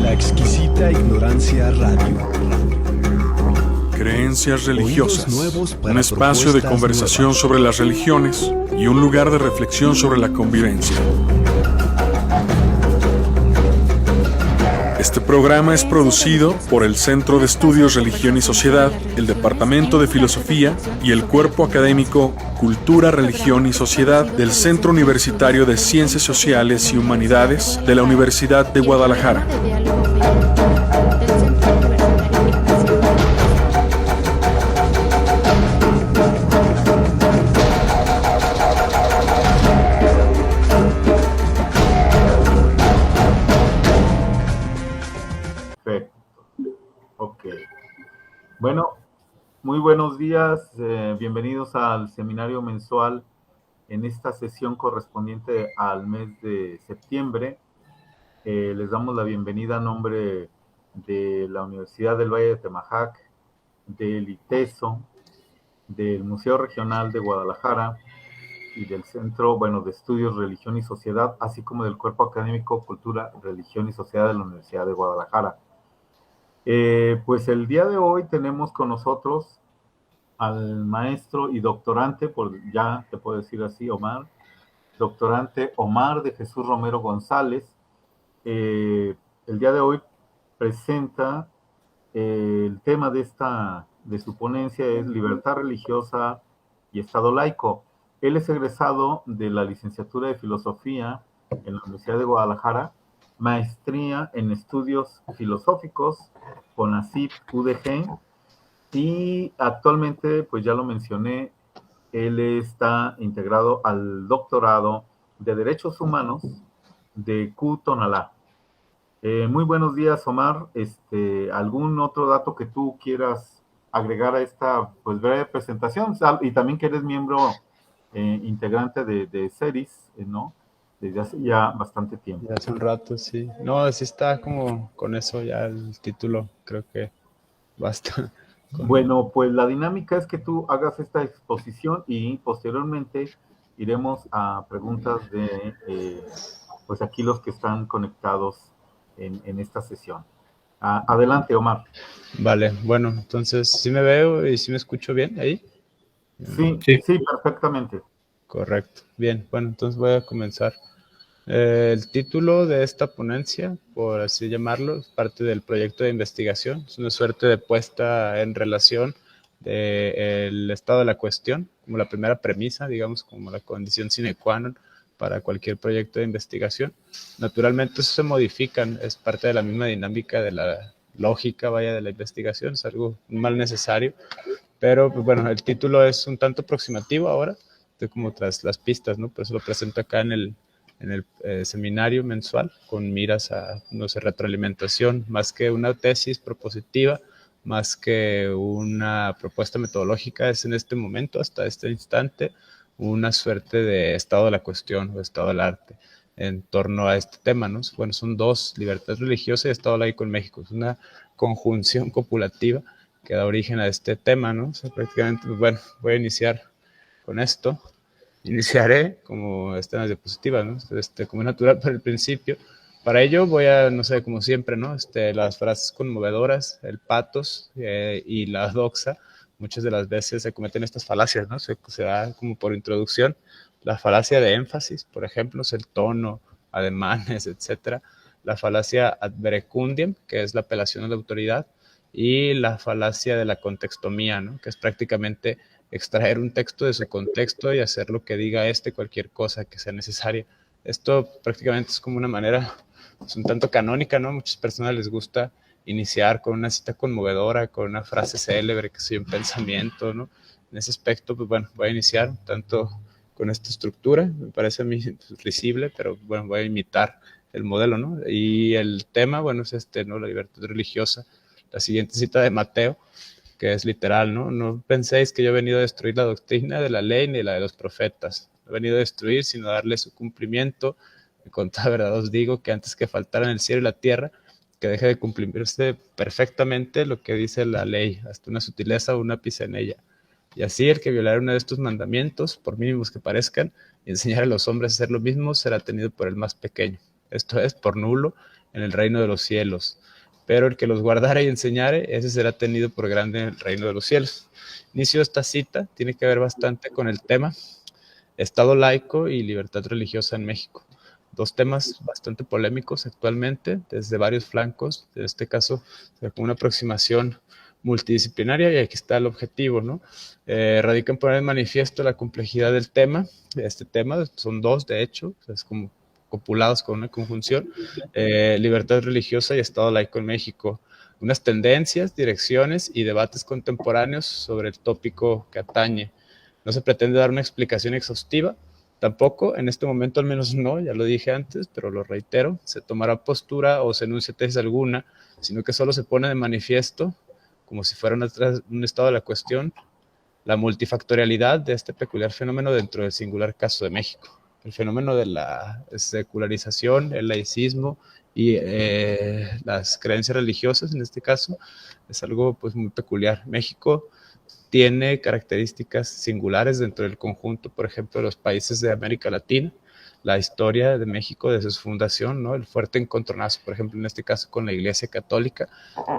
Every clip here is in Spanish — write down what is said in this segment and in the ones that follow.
La exquisita ignorancia radio. Creencias religiosas. Nuevos para Un espacio de conversación nuevas. sobre las religiones y un lugar de reflexión sobre la convivencia. Este programa es producido por el Centro de Estudios Religión y Sociedad, el Departamento de Filosofía y el Cuerpo Académico Cultura, Religión y Sociedad del Centro Universitario de Ciencias Sociales y Humanidades de la Universidad de Guadalajara. Ok. Bueno, muy buenos días. Bienvenidos al seminario mensual en esta sesión correspondiente al mes de septiembre. Les damos la bienvenida a nombre de la Universidad del Valle de Temajac, del ITESO, del Museo Regional de Guadalajara y del Centro, de Estudios Religión y Sociedad, así como del Cuerpo Académico Cultura, Religión y Sociedad de la Universidad de Guadalajara. Pues el día de hoy tenemos con nosotros al maestro y doctorante, ya te puedo decir así, Omar, doctorante Omar de Jesús Romero González. El día de hoy presenta el tema de su ponencia es libertad religiosa y Estado laico. Él es egresado de la licenciatura de Filosofía en la Universidad de Guadalajara, maestría en estudios filosóficos con CONACYT UDG, y actualmente, pues ya lo mencioné, él está integrado al doctorado de Derechos Humanos de CU Tonalá. Muy buenos días, Omar. ¿Algún otro dato que tú quieras agregar a esta pues breve presentación? Y también que eres miembro integrante de CERIS, ¿no? Desde hace ya bastante tiempo. Ya hace un rato, sí. No, sí está como con eso ya el título, creo que basta. Bueno, pues la dinámica es que tú hagas esta exposición y posteriormente iremos a preguntas de, pues aquí los que están conectados en esta sesión. Adelante, Omar. Vale, bueno, entonces sí me veo y sí me escucho bien ahí. Sí, perfectamente. Correcto. Bien, bueno, entonces voy a comenzar. El título de esta ponencia, por así llamarlo, es parte del proyecto de investigación. Es una suerte de puesta en relación del estado de la cuestión, como la primera premisa, digamos, como la condición sine qua non para cualquier proyecto de investigación. Naturalmente eso se modifica, es parte de la misma dinámica de la lógica, de la investigación, es algo mal necesario, pero pues, bueno, el título es un tanto aproximativo ahora, estoy como tras las pistas, ¿no? Por eso lo presento acá en el seminario mensual con miras a, no sé, retroalimentación, más que una tesis propositiva, más que una propuesta metodológica, es en este momento, hasta este instante, una suerte de estado de la cuestión o estado del arte en torno a este tema, ¿no? Bueno, son dos, libertad religiosa y estado laico en México, es una conjunción copulativa que da origen a este tema, ¿no? O sea, prácticamente, bueno, voy a iniciar con esto. Iniciaré como en las diapositivas, ¿no? Como natural para el principio. Para ello voy a, no sé, como siempre, ¿no? Las frases conmovedoras, el patos y la doxa, muchas de las veces se cometen estas falacias, ¿no? Se da como por introducción la falacia de énfasis, por ejemplo, es el tono, ademanes, etcétera. La falacia ad verecundiam, que es la apelación a la autoridad, y la falacia de la contextomía, ¿no? Que es prácticamente extraer un texto de su contexto y hacer lo que diga cualquier cosa que sea necesaria. Esto prácticamente es como una manera, es un tanto canónica, ¿no? Muchas personas les gusta iniciar con una cita conmovedora, con una frase célebre, que sea un pensamiento, ¿no? En ese aspecto, pues bueno, voy a iniciar tanto con esta estructura, me parece a mí risible, pero bueno, voy a imitar el modelo, ¿no? Y el tema, bueno, es ¿no? La libertad religiosa. La siguiente cita de Mateo, que es literal, ¿no? No penséis que yo he venido a destruir la doctrina de la ley ni la de los profetas. No he venido a destruir, sino a darle su cumplimiento. Con toda verdad os digo que antes que faltaran el cielo y la tierra, que deje de cumplirse perfectamente lo que dice la ley, hasta una sutileza o un ápice en ella. Y así el que violara uno de estos mandamientos, por mínimos que parezcan, y enseñar a los hombres a hacer lo mismo, será tenido por el más pequeño. Esto es, por nulo, en el reino de los cielos. Pero el que los guardare y enseñare, ese será tenido por grande en el reino de los cielos. Inicio de esta cita tiene que ver bastante con el tema Estado laico y libertad religiosa en México. Dos temas bastante polémicos actualmente, desde varios flancos. En este caso, con una aproximación multidisciplinaria, y aquí está el objetivo, ¿no? Radica en poner en manifiesto la complejidad del tema. Este tema son dos, de hecho, es como copulados con una conjunción, libertad religiosa y Estado laico en México. Unas tendencias, direcciones y debates contemporáneos sobre el tópico que atañe. No se pretende dar una explicación exhaustiva, tampoco, en este momento al menos no, ya lo dije antes, pero lo reitero, se tomará postura o se enuncia tesis alguna, sino que solo se pone de manifiesto, como si fuera un estado de la cuestión, la multifactorialidad de este peculiar fenómeno dentro del singular caso de México. El fenómeno de la secularización, el laicismo y las creencias religiosas, en este caso, es algo pues muy peculiar. México tiene características singulares dentro del conjunto, por ejemplo, de los países de América Latina. La historia de México desde su fundación, ¿no? El fuerte encontronazo, por ejemplo, en este caso con la Iglesia Católica.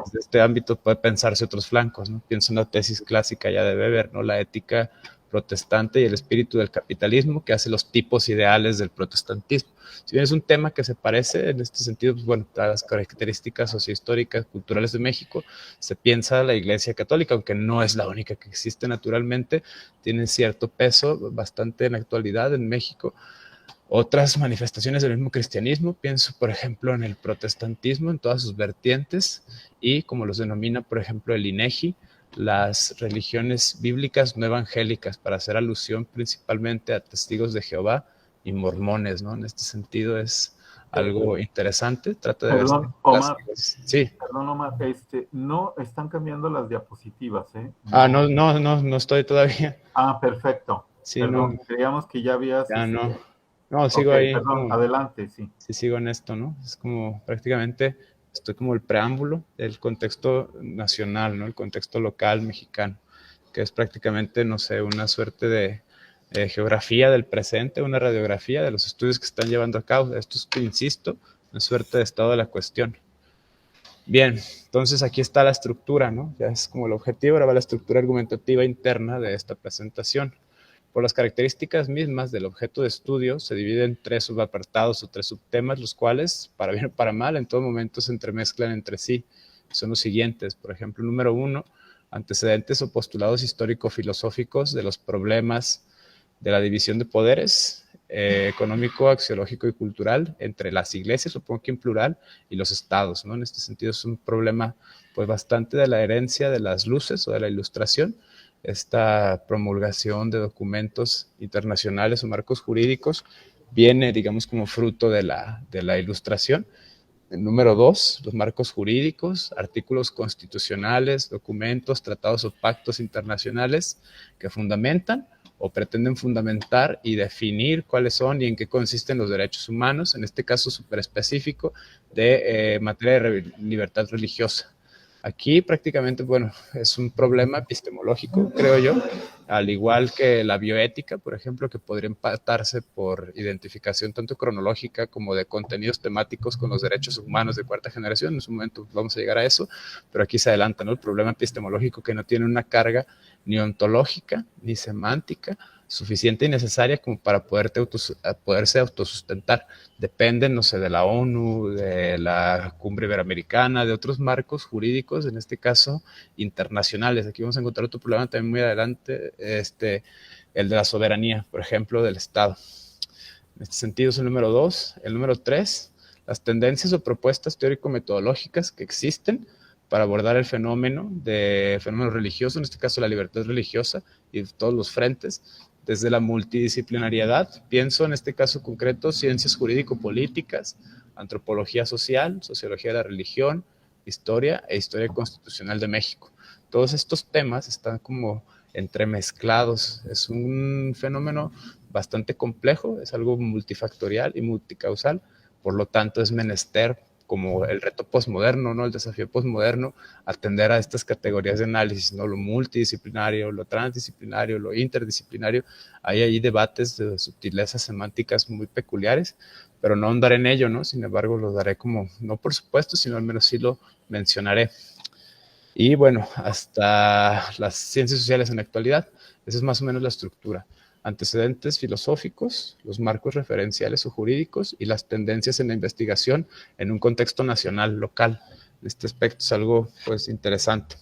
Desde este ámbito puede pensarse otros flancos, ¿no? Pienso en la tesis clásica ya de Weber, ¿no? La ética protestante y el espíritu del capitalismo, que hace los tipos ideales del protestantismo. Si bien es un tema que se parece en este sentido, pues bueno, a las características sociohistóricas, culturales de México, se piensa la Iglesia Católica, aunque no es la única que existe naturalmente, tiene cierto peso bastante en la actualidad en México. Otras manifestaciones del mismo cristianismo, pienso por ejemplo en el protestantismo en todas sus vertientes y como los denomina por ejemplo el INEGI, las religiones bíblicas no evangélicas, para hacer alusión principalmente a testigos de Jehová y mormones, ¿no? En este sentido es algo interesante, trata de ver. Perdón, Omar. Sí. Perdón, Omar, no están cambiando las diapositivas, ¿eh? No estoy todavía. Perfecto. Sí, perdón, no. Creíamos que ya habías... Ya no, sigo ahí. Perdón, adelante, sí. Sí, sigo en esto, ¿no? Es como prácticamente, estoy como el preámbulo del contexto nacional, ¿no? El contexto local mexicano, que es prácticamente, no sé, una suerte de geografía del presente, una radiografía de los estudios que están llevando a cabo. Esto es, insisto, una suerte de estado de la cuestión. Bien, entonces aquí está la estructura, ¿no? Ya es como el objetivo, ahora va la estructura argumentativa interna de esta presentación. Por las características mismas del objeto de estudio, se divide en 3 subapartados o 3 subtemas, los cuales, para bien o para mal, en todo momento se entremezclan entre sí. Son los siguientes, por ejemplo, número 1, antecedentes o postulados histórico-filosóficos de los problemas de la división de poderes, económico, axiológico y cultural entre las iglesias, supongo que en plural, y los estados, ¿no? En este sentido es un problema pues bastante de la herencia de las luces o de la ilustración, esta promulgación de documentos internacionales o marcos jurídicos viene, digamos, como fruto de la ilustración. El número 2, los marcos jurídicos, artículos constitucionales, documentos, tratados o pactos internacionales que fundamentan o pretenden fundamentar y definir cuáles son y en qué consisten los derechos humanos, en este caso súper específico de materia de libertad religiosa. Aquí prácticamente, bueno, es un problema epistemológico, creo yo, al igual que la bioética, por ejemplo, que podría empatarse por identificación tanto cronológica como de contenidos temáticos con los derechos humanos de cuarta generación. En su momento vamos a llegar a eso, pero aquí se adelanta, ¿no? El problema epistemológico que no tiene una carga ni ontológica ni semántica suficiente y necesaria como para poderse autosustentar. Dependen, no sé, de la ONU, de la Cumbre Iberoamericana, de otros marcos jurídicos, en este caso internacionales. Aquí vamos a encontrar otro problema también muy adelante, el de la soberanía, por ejemplo, del Estado. En este sentido es el número 2. El número 3, las tendencias o propuestas teórico-metodológicas que existen para abordar el fenómeno religioso, en este caso la libertad religiosa y todos los frentes, desde la multidisciplinariedad, pienso en este caso concreto ciencias jurídico-políticas, antropología social, sociología de la religión, historia e historia constitucional de México. Todos estos temas están como entremezclados, es un fenómeno bastante complejo, es algo multifactorial y multicausal, por lo tanto es menester como el reto postmoderno, ¿no? El desafío postmoderno, atender a estas categorías de análisis, ¿no? Lo multidisciplinario, lo transdisciplinario, lo interdisciplinario. Hay ahí debates de sutilezas semánticas muy peculiares, pero no andaré en ello, ¿no? Sin embargo, lo daré como, no por supuesto, sino al menos sí lo mencionaré. Y bueno, hasta las ciencias sociales en la actualidad, esa es más o menos la estructura. Antecedentes filosóficos, los marcos referenciales o jurídicos y las tendencias en la investigación en un contexto nacional, local. Este aspecto es algo pues interesante.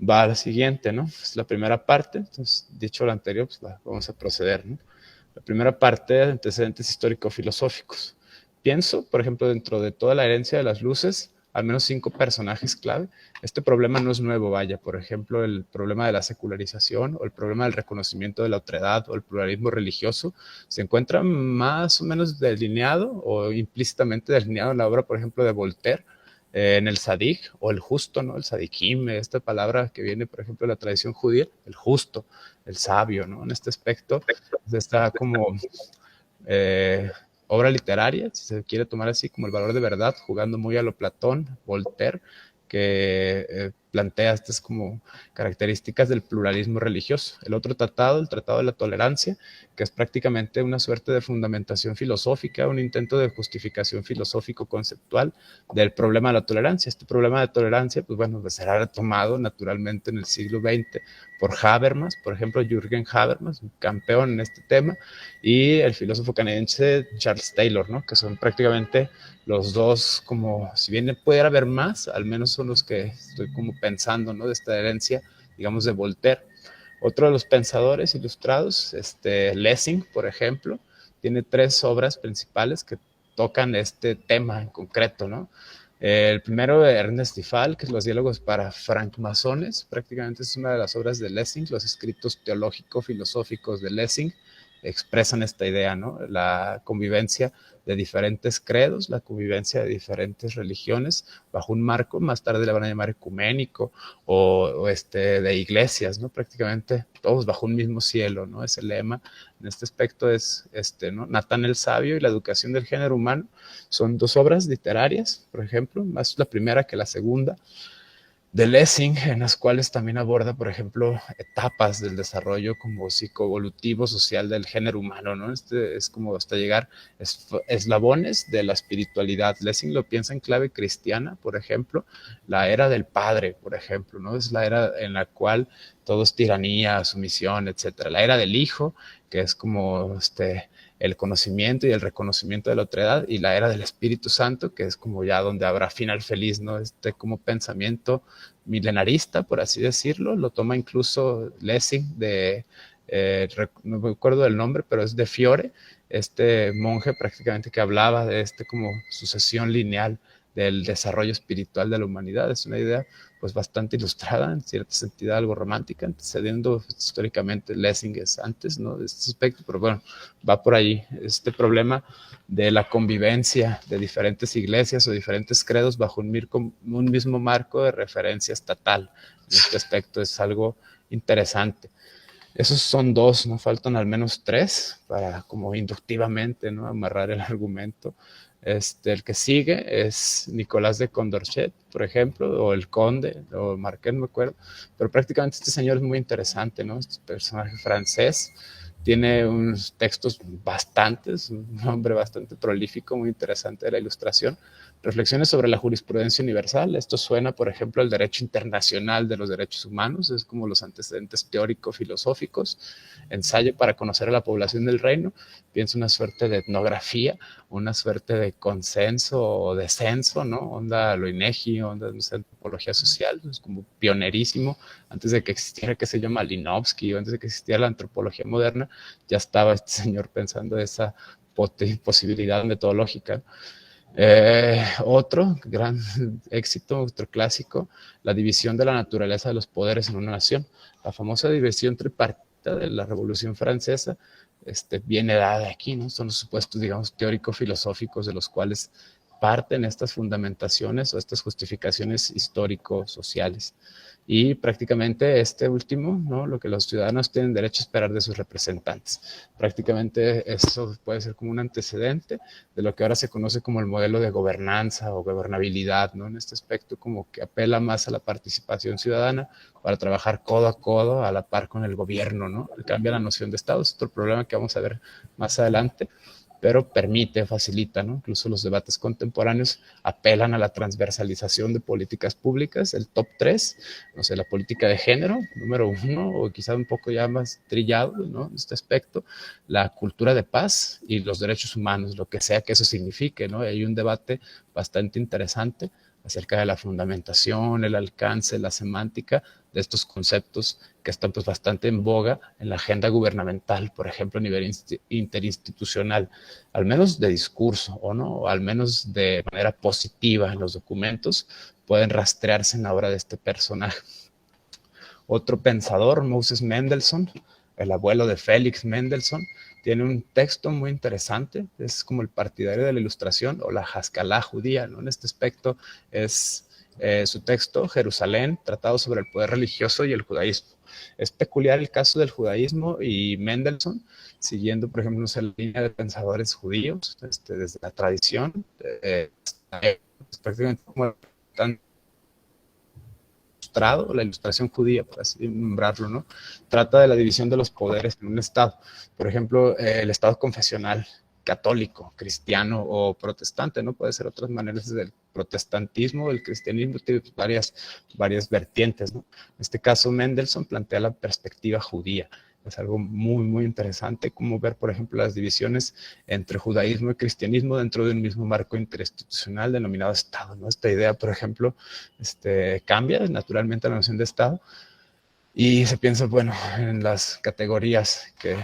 Va a la siguiente, ¿no? Es la primera parte. Entonces, dicho lo anterior, pues vamos a proceder, ¿no? La primera parte de antecedentes histórico-filosóficos. Pienso, por ejemplo, dentro de toda la herencia de las luces, al menos 5 personajes clave. Este problema no es nuevo, vaya. Por ejemplo, el problema de la secularización o el problema del reconocimiento de la otredad o el pluralismo religioso se encuentra más o menos delineado o implícitamente delineado en la obra, por ejemplo, de Voltaire, en el Sadig o el justo, ¿no? El Sadikim, esta palabra que viene, por ejemplo, de la tradición judía, el justo, el sabio, ¿no? En este aspecto está como obra literaria, si se quiere tomar así, como el valor de verdad, jugando muy a lo Platón, Voltaire, que plantea estas como características del pluralismo religioso. El otro tratado, el Tratado de la Tolerancia, que es prácticamente una suerte de fundamentación filosófica, un intento de justificación filosófico-conceptual del problema de la tolerancia. Este problema de tolerancia, pues bueno, pues será retomado naturalmente en el siglo XX por Habermas, por ejemplo, Jürgen Habermas, un campeón en este tema, y el filósofo canadiense Charles Taylor, ¿no? Que son prácticamente los dos, como si bien puede haber más, al menos son los que estoy como pensando, ¿no? De esta herencia, digamos, de Voltaire. Otro de los pensadores ilustrados, Lessing, por ejemplo, tiene 3 obras principales que tocan este tema en concreto, ¿no? El primero de Ernest Lifal, que es Los diálogos para francmasones, prácticamente es una de las obras de Lessing. Los escritos teológico-filosóficos de Lessing expresan esta idea, ¿no? La convivencia de diferentes credos, la convivencia de diferentes religiones bajo un marco, más tarde le van a llamar ecuménico o de iglesias, ¿no? Prácticamente todos bajo un mismo cielo, ¿no? Ese lema en este aspecto es ¿no? Natán el Sabio y la educación del género humano. Son 2 obras literarias, por ejemplo, más la primera que la segunda, de Lessing, en las cuales también aborda, por ejemplo, etapas del desarrollo como psicoevolutivo social del género humano, ¿no? Es como hasta llegar eslabones de la espiritualidad. Lessing lo piensa en clave cristiana, por ejemplo, la era del padre, por ejemplo, ¿no? Es la era en la cual todo es tiranía, sumisión, etcétera. La era del hijo, que es como el conocimiento y el reconocimiento de la otredad, y la era del Espíritu Santo, que es como ya donde habrá final feliz, ¿no? Como pensamiento milenarista, por así decirlo, lo toma incluso Lessing no me acuerdo del nombre, pero es de Fiore, este monje prácticamente que hablaba de como sucesión lineal del desarrollo espiritual de la humanidad. Es una idea pues bastante ilustrada, en cierto sentido algo romántica, antecediendo históricamente Lessing es antes, ¿no? De este aspecto, pero bueno, va por ahí este problema de la convivencia de diferentes iglesias o diferentes credos bajo un mismo marco de referencia estatal. En este aspecto es algo interesante. Esos son 2, ¿no? Faltan al menos 3 para como inductivamente, ¿no? Amarrar el argumento. El que sigue es Nicolás de Condorcet, por ejemplo, o el Conde, o Marqués, no me acuerdo, pero prácticamente este señor es muy interesante, ¿no? Este personaje francés tiene unos textos bastantes, un hombre bastante prolífico, muy interesante de la ilustración. Reflexiones sobre la jurisprudencia universal. Esto suena, por ejemplo, al derecho internacional de los derechos humanos, es como los antecedentes teórico-filosóficos. Ensayo para conocer a la población del reino. Pienso una suerte de etnografía, una suerte de consenso o descenso, ¿no? Onda lo INEGI, onda no sé, antropología social, es como pionerísimo. Antes de que existiera, qué sé yo, Malinowski, o antes de que existiera la antropología moderna, ya estaba este señor pensando esa posibilidad metodológica. Otro gran éxito, otro clásico, la división de la naturaleza de los poderes en una nación. La famosa división tripartita de la Revolución Francesa viene dada aquí, ¿no? Son los supuestos, digamos, teórico-filosóficos de los cuales parten estas fundamentaciones o estas justificaciones histórico-sociales. y prácticamente este último, ¿no? Lo que los ciudadanos tienen derecho a esperar de sus representantes. Prácticamente eso puede ser como un antecedente de lo que ahora se conoce como el modelo de gobernanza o gobernabilidad, ¿no? En este aspecto como que apela más a la participación ciudadana para trabajar codo a codo a la par con el gobierno, ¿no? Cambia la noción de Estado, es otro problema que vamos a ver más adelante, pero permite, facilita, ¿no? Incluso los debates contemporáneos apelan a la transversalización de políticas públicas, el top 3, no sé, la política de género, número 1, o quizá un poco ya más trillado, ¿no? En este aspecto, la cultura de paz y los derechos humanos, lo que sea que eso signifique, ¿no? Hay un debate bastante interesante acerca de la fundamentación, el alcance, la semántica de estos conceptos que están pues bastante en boga en la agenda gubernamental, por ejemplo, a nivel interinstitucional, al menos de discurso, o no, o al menos de manera positiva en los documentos, pueden rastrearse en la obra de este personaje. Otro pensador, Moses Mendelssohn, el abuelo de Félix Mendelssohn, tiene un texto muy interesante, es como el partidario de la Ilustración o la Haskalah judía, ¿no? En este aspecto es su texto, Jerusalén, tratado sobre el poder religioso y el judaísmo. Es peculiar el caso del judaísmo y Mendelssohn, siguiendo, por ejemplo, la línea de pensadores judíos, desde la tradición, prácticamente como tan la ilustración judía, por así nombrarlo, ¿no? Trata de la división de los poderes en un Estado. Por ejemplo, el Estado confesional, católico, cristiano o protestante, ¿no? Puede ser otras maneras del protestantismo, el cristianismo tiene varias vertientes, ¿no? En este caso, Mendelssohn plantea la perspectiva judía. Es algo muy, muy interesante como ver, por ejemplo, las divisiones entre judaísmo y cristianismo dentro de un mismo marco interinstitucional denominado Estado, ¿no? Esta idea, por ejemplo, cambia naturalmente la noción de Estado y se piensa, bueno, en las categorías que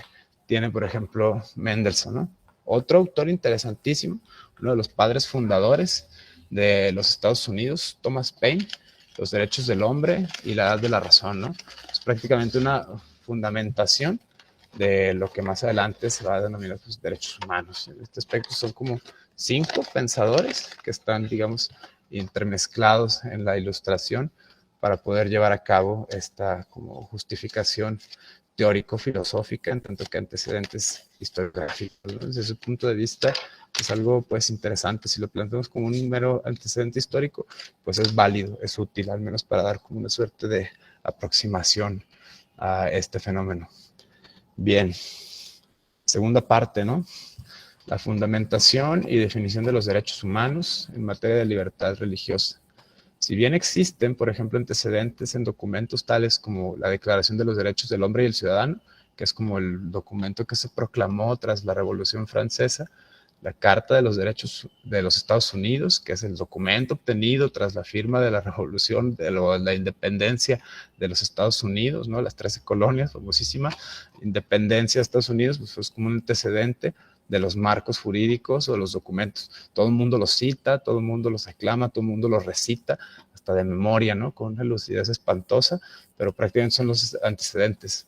tiene, por ejemplo, Mendelssohn, ¿no? Otro autor interesantísimo, uno de los padres fundadores de los Estados Unidos, Thomas Paine, Los derechos del hombre y la edad de la razón, ¿no? Es prácticamente una fundamentación de lo que más adelante se va a denominar pues, derechos humanos. En este aspecto son como 5 pensadores que están, digamos, intermezclados en la Ilustración para poder llevar a cabo esta como justificación teórico-filosófica en tanto que antecedentes historiográficos, ¿no? Desde ese punto de vista es algo pues interesante. Si lo planteamos como un mero antecedente histórico, pues es válido, es útil, al menos para dar como una suerte de aproximación a este fenómeno. Bien, segunda parte, ¿no? La fundamentación y definición de los derechos humanos en materia de libertad religiosa. Si bien existen, por ejemplo, antecedentes en documentos tales como la Declaración de los Derechos del Hombre y el Ciudadano, que es como el documento que se proclamó tras la Revolución Francesa, la Carta de los Derechos de los Estados Unidos, que es el documento obtenido tras la firma de la Revolución, de la independencia de los Estados Unidos, ¿no? Las 13 colonias, famosísima independencia de Estados Unidos, pues fue como un antecedente de los marcos jurídicos o los documentos. Todo el mundo los cita, todo el mundo los aclama, todo el mundo los recita, hasta de memoria, ¿no? Con una lucidez espantosa, pero prácticamente son los antecedentes.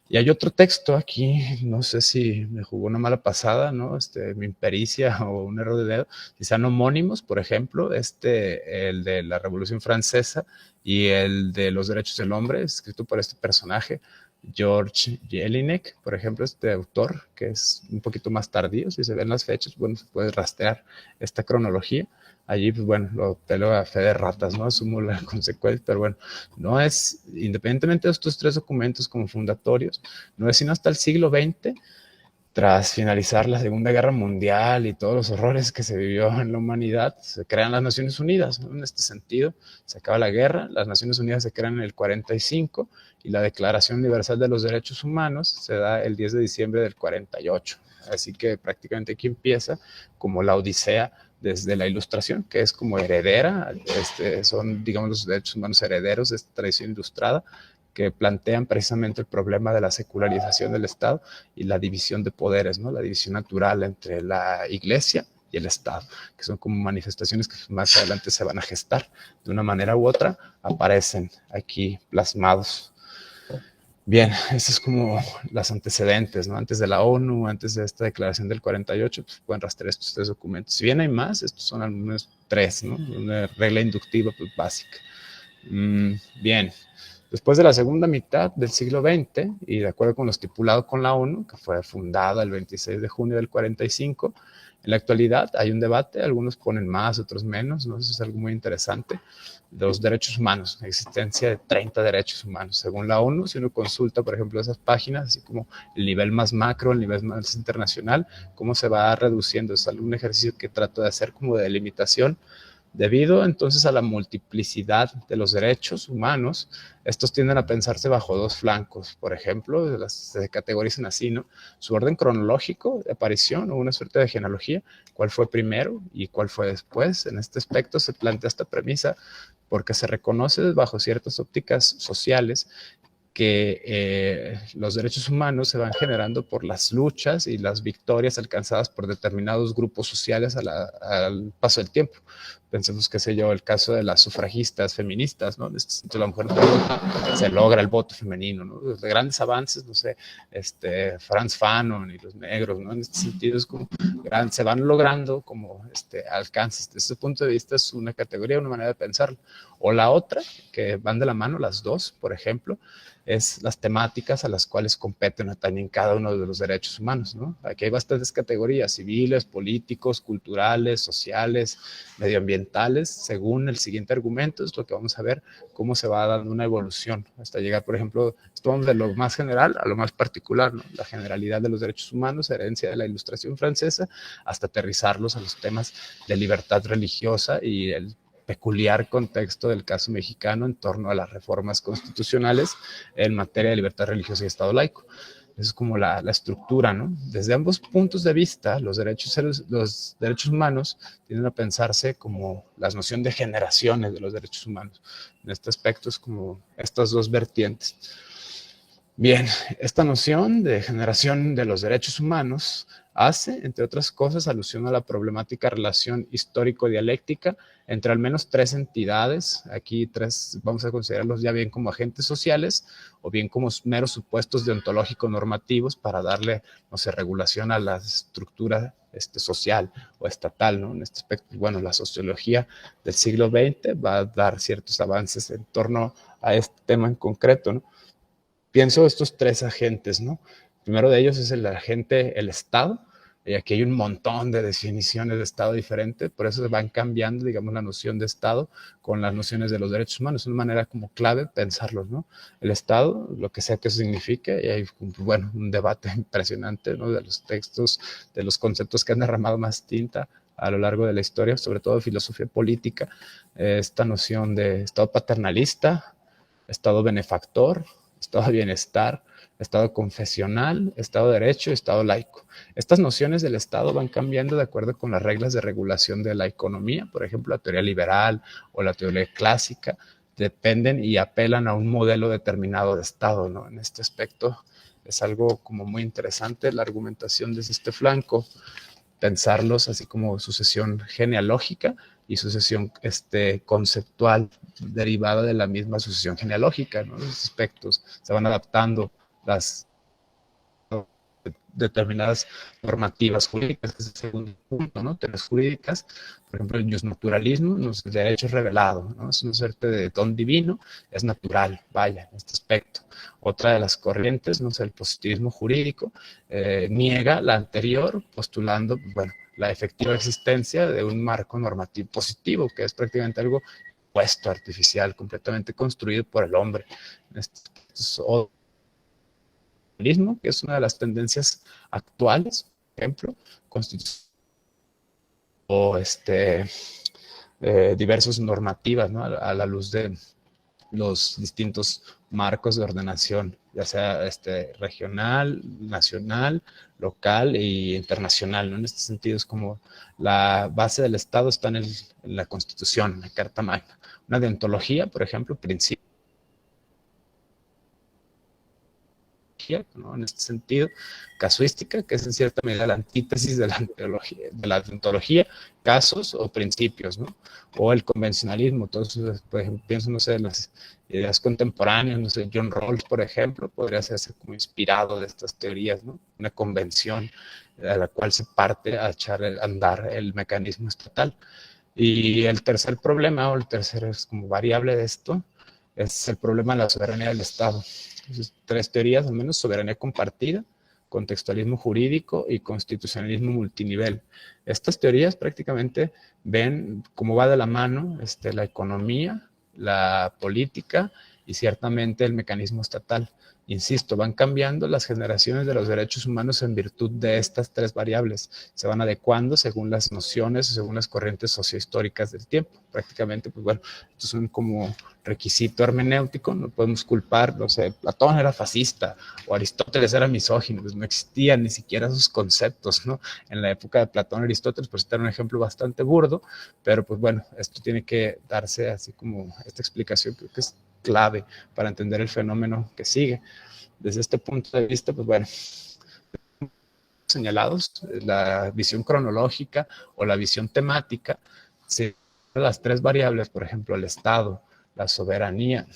Y hay otro texto aquí, no sé si me jugó una mala pasada, ¿no? Mi impericia o un error de dedo, si sean homónimos, por ejemplo, el de la Revolución Francesa y el de los derechos del hombre, escrito por este personaje, George Jelinek, por ejemplo, este autor, que es un poquito más tardío, si se ven las fechas, bueno, se puede rastrear esta cronología. Allí, pues bueno, lo pelo a fe de ratas, ¿no? Asumo la consecuencia, pero bueno, no es, independientemente de estos 3 documentos como fundatorios, no es sino hasta el siglo XX, tras finalizar la Segunda Guerra Mundial y todos los horrores que se vivió en la humanidad, se crean las Naciones Unidas, ¿no? En este sentido, se acaba la guerra, las Naciones Unidas se crean en el 45 y la Declaración Universal de los Derechos Humanos se da el 10 de diciembre del 48. Así que prácticamente aquí empieza como la odisea desde la Ilustración, que es como heredera, son, digamos, los derechos humanos herederos de esta tradición ilustrada, que plantean precisamente el problema de la secularización del Estado y la división de poderes, ¿no? La división natural entre la Iglesia y el Estado, que son como manifestaciones que más adelante se van a gestar de una manera u otra, aparecen aquí plasmados. Bien, estos es como los antecedentes, ¿no? Antes de la ONU, antes de esta declaración del 48, pues pueden rastrear estos 3 documentos. Si bien hay más, estos son al menos 3, ¿no? Una regla inductiva pues, básica. Bien, después de la segunda mitad del siglo XX, y de acuerdo con lo estipulado con la ONU, que fue fundada el 26 de junio del 45, en la actualidad hay un debate, algunos ponen más, otros menos, ¿no? Eso es algo muy interesante, de los derechos humanos, la existencia de 30 derechos humanos. Según la ONU, si uno consulta, por ejemplo, esas páginas, así como el nivel más macro, el nivel más internacional, cómo se va reduciendo. Es algún ejercicio que trato de hacer como de delimitación. Debido entonces a la multiplicidad de los derechos humanos, estos tienden a pensarse bajo dos flancos. Por ejemplo, se categorizan así, ¿no? Su orden cronológico de aparición o una suerte de genealogía, cuál fue primero y cuál fue después. En este aspecto se plantea esta premisa porque se reconoce bajo ciertas ópticas sociales que los derechos humanos se van generando por las luchas y las victorias alcanzadas por determinados grupos sociales al paso del tiempo. Pensemos, qué sé yo, el caso de las sufragistas feministas, ¿no? En este sentido, la mujer se logra el voto femenino, ¿no? De grandes avances, no sé, Franz Fanon y los negros, ¿no? En este sentido es como se van logrando como alcances. Desde ese punto de vista es una categoría, una manera de pensarlo. O la otra, que van de la mano las dos, por ejemplo, es las temáticas a las cuales competen o atañen cada uno de los derechos humanos, ¿no? Aquí hay bastantes categorías: civiles, políticos, culturales, sociales, medioambientales. Según el siguiente argumento, es lo que vamos a ver, cómo se va dando una evolución hasta llegar, por ejemplo, esto de lo más general a lo más particular, ¿no? La generalidad de los derechos humanos, herencia de la Ilustración francesa, hasta aterrizarlos a los temas de libertad religiosa y el peculiar contexto del caso mexicano en torno a las reformas constitucionales en materia de libertad religiosa y Estado laico. Esa es como la estructura, ¿no? Desde ambos puntos de vista, los derechos humanos tienden a pensarse como la noción de generaciones de los derechos humanos. En este aspecto es como estas dos vertientes. Bien, esta noción de generación de los derechos humanos hace, entre otras cosas, alusión a la problemática relación histórico-dialéctica entre al menos tres entidades. Aquí tres vamos a considerarlos ya bien como agentes sociales o bien como meros supuestos deontológico-normativos para darle, no sé, regulación a la estructura social o estatal, ¿no? En este aspecto, bueno, la sociología del siglo XX va a dar ciertos avances en torno a este tema en concreto, ¿no? Pienso estos tres agentes, ¿no? El primero de ellos es el agente, el Estado, y aquí hay un montón de definiciones de Estado diferente, por eso se van cambiando, digamos, la noción de Estado con las nociones de los derechos humanos. Es una manera como clave pensarlos, ¿no? El Estado, lo que sea que eso signifique, y hay, bueno, un debate impresionante, ¿no? De los textos, de los conceptos que han derramado más tinta a lo largo de la historia, sobre todo de filosofía política, esta noción de Estado paternalista, Estado benefactor, Estado de bienestar, Estado confesional, Estado de derecho y Estado laico. Estas nociones del Estado van cambiando de acuerdo con las reglas de regulación de la economía. Por ejemplo, la teoría liberal o la teoría clásica dependen y apelan a un modelo determinado de Estado, ¿no? En este aspecto es algo como muy interesante la argumentación desde este flanco, pensarlos así como sucesión genealógica y sucesión conceptual derivada de la misma sucesión genealógica, ¿no? Los aspectos se van adaptando las determinadas normativas jurídicas, que es el segundo punto, ¿no? Teorías jurídicas, por ejemplo, el justnaturalismo, el derecho es revelado, ¿no? Es una suerte de don divino, es natural, vaya, en este aspecto. Otra de las corrientes, no sé, el positivismo jurídico, niega la anterior, postulando, bueno, la efectiva existencia de un marco normativo positivo, que es prácticamente algo puesto, artificial, completamente construido por el hombre. Esto es que es una de las tendencias actuales, por ejemplo, o diversas normativas, ¿no? A la luz de los distintos marcos de ordenación, ya sea regional, nacional, local e internacional, ¿no? En este sentido es como la base del Estado está en la Constitución, en la Carta Magna. Una deontología, por ejemplo, principio, ¿no? En este sentido, casuística, que es en cierta medida la antítesis de la deontología, casos o principios, ¿no? O el convencionalismo. Entonces, por ejemplo, pienso, no sé, en las ideas contemporáneas, no sé, John Rawls, por ejemplo, podría ser como inspirado de estas teorías, ¿no? Una convención a la cual se parte a echar a andar el mecanismo estatal. Y el tercer problema, o el tercer es como variable de esto, es el problema de la soberanía del Estado. Entonces, 3 teorías, al menos: soberanía compartida, contextualismo jurídico y constitucionalismo multinivel. Estas teorías prácticamente ven cómo va de la mano la economía, la política y ciertamente el mecanismo estatal. Insisto, van cambiando las generaciones de los derechos humanos en virtud de estas 3 variables. Se van adecuando según las nociones o según las corrientes sociohistóricas del tiempo. Prácticamente, pues bueno, estos son como requisito hermenéutico. No podemos culpar, no sé, Platón era fascista o Aristóteles era misógino, pues no existían ni siquiera esos conceptos, ¿no? En la época de Platón y Aristóteles, por citar un ejemplo bastante burdo, pero pues bueno, esto tiene que darse así como esta explicación, creo que es clave para entender el fenómeno que sigue. Desde este punto de vista, pues bueno, señalados, la visión cronológica o la visión temática, se las 3 variables, por ejemplo, el Estado, la soberanía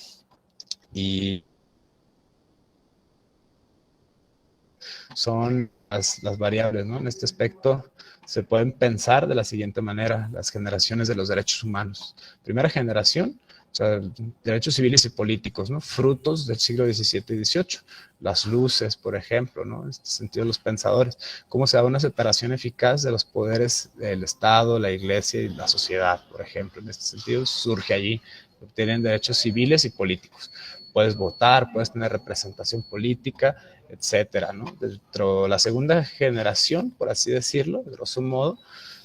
y son las variables, ¿no? En este aspecto se pueden pensar de la siguiente manera: las generaciones de los derechos humanos. Primera generación, o sea, derechos civiles y políticos, ¿no? Frutos del siglo XVII y XVIII. Las luces, por ejemplo, ¿no? En este sentido, los pensadores. Cómo se da una separación eficaz de los poderes del Estado, la Iglesia y la sociedad, por ejemplo. En este sentido, surge allí. Obtienen derechos civiles y políticos. Puedes votar, puedes tener representación política, etcétera, ¿no? Dentro de la segunda generación, por así decirlo, de grosso modo,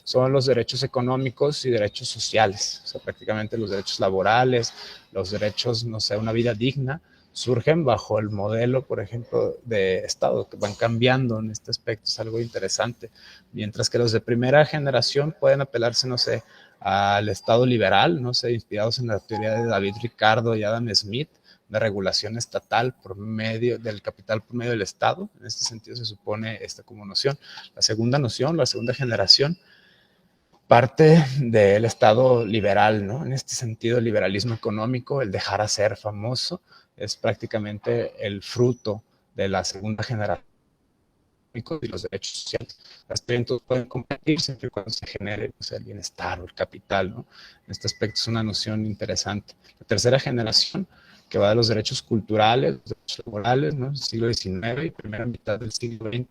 son los derechos económicos y derechos sociales, o sea, prácticamente los derechos laborales, los derechos, no sé, una vida digna, surgen bajo el modelo, por ejemplo, de Estado, que van cambiando en este aspecto, es algo interesante, mientras que los de primera generación pueden apelarse, no sé, al Estado liberal, no sé, inspirados en la teoría de David Ricardo y Adam Smith, de regulación estatal por medio del capital por medio del Estado. En este sentido se supone esta como noción. La segunda noción, la segunda generación, parte del Estado liberal, ¿no? En este sentido, el liberalismo económico, el dejar hacer famoso, es prácticamente el fruto de la segunda generación y los derechos sociales. Las talentos pueden competir siempre y cuando se genere, o sea, el bienestar o el capital, ¿no? En este aspecto es una noción interesante. La tercera generación, que va de los derechos culturales, los derechos laborales, ¿no? El siglo XIX y primera mitad del siglo XX,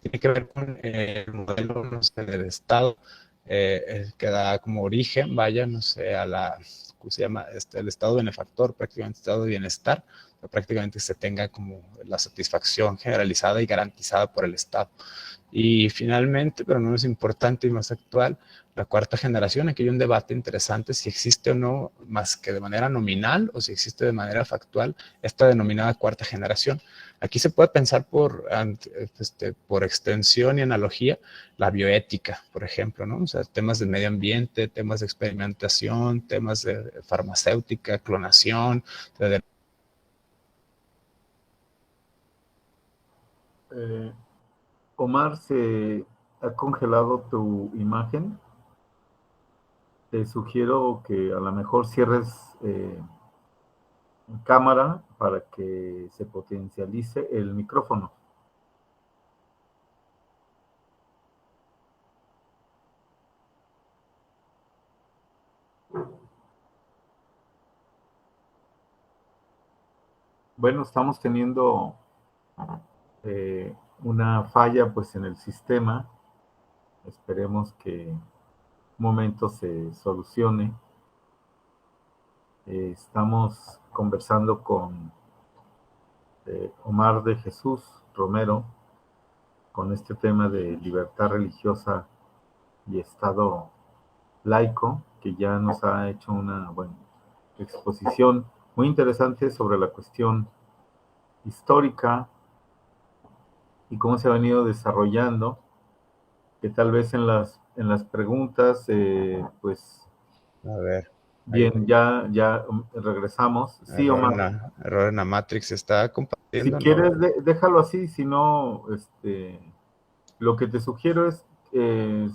tiene que ver con el modelo, no sé, del Estado, que da como origen, vaya, no sé, a la, ¿cómo se llama? El Estado benefactor, prácticamente Estado de bienestar, prácticamente se tenga como la satisfacción generalizada y garantizada por el Estado. Y finalmente, pero no es importante y más actual, la cuarta generación. Aquí hay un debate interesante si existe o no, más que de manera nominal o si existe de manera factual, esta denominada cuarta generación. Aquí se puede pensar por extensión y analogía la bioética, por ejemplo, ¿no? O sea, temas de medio ambiente, temas de experimentación, temas de farmacéutica, clonación, de Omar, se ha congelado tu imagen. Te sugiero que a lo mejor cierres cámara para que se potencialice el micrófono. Bueno, estamos teniendo una falla pues en el sistema. Esperemos que un momento se solucione. Estamos conversando con Omar de Jesús Romero con este tema de libertad religiosa y Estado laico, que ya nos ha hecho una exposición muy interesante sobre la cuestión histórica y cómo se ha venido desarrollando, que tal vez en las preguntas, pues a ver, bien, ya regresamos. Sí, Omar. error en la Matrix, se está Si compartiendo, ¿no? quieres, déjalo así, si no, lo que te sugiero es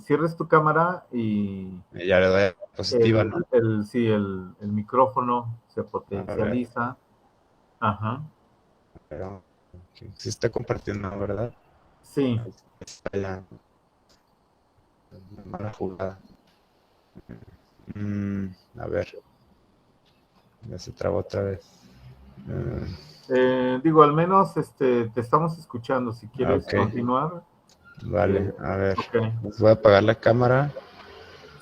cierres tu cámara y Ya le doy a positiva, ¿no? sí, el micrófono se A ver, potencializa. Ajá. pero sí está compartiendo, ¿verdad? Sí, Ahí está ya una mala jugada. A ver, Ya se trabó otra vez. Digo, al menos te estamos escuchando. Si quieres Ok. continuar. Vale, a ver. Ok, Les voy a apagar la cámara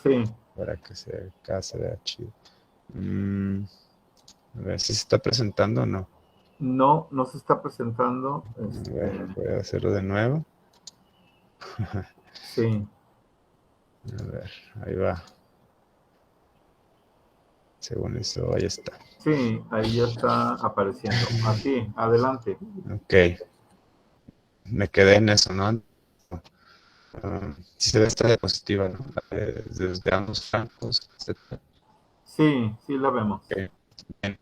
sí. para que acá se vea chido. A ver si se está presentando o no. No, no se está presentando. A ver, voy a hacerlo de nuevo. Sí, A ver, ahí va. Según eso, ahí está. sí, ahí ya está apareciendo. Así, adelante. Ok, me quedé en eso, ¿no? Sí se ve esta diapositiva, ¿no? Desde ambos flancos, etc. Sí, sí la vemos. Ok, bien.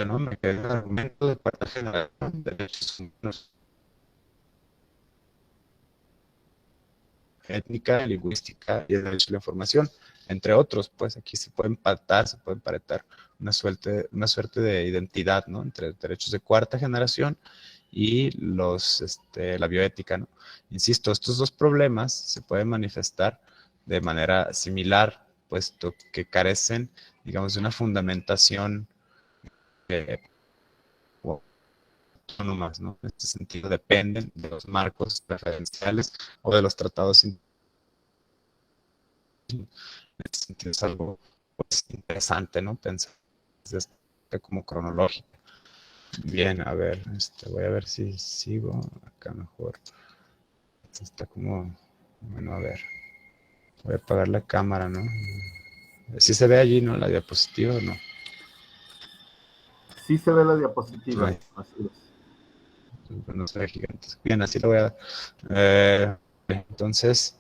¿No? Me quedé en el argumento de cuarta generación de derechos humanos, étnica, lingüística y el derecho a la información, entre otros. Pues aquí se puede empatar, se puede emparetar una suerte de identidad, ¿no? Entre derechos de cuarta generación y la bioética, ¿no? Insisto, estos dos problemas se pueden manifestar de manera similar, puesto que carecen, digamos, de una fundamentación autónomas, ¿no? En este sentido, dependen de los marcos referenciales o de los tratados. En este sentido, es algo pues, interesante, ¿no? Pensar desde como cronológico. Bien, a ver, voy a ver si sigo acá mejor. Está como, bueno, a ver, voy a apagar la cámara, ¿no? Si se ve allí, ¿no? La diapositiva o no. Sí se ve la diapositiva. Ay, Así es. no se ve gigantes. Bien, así lo voy a dar. Entonces,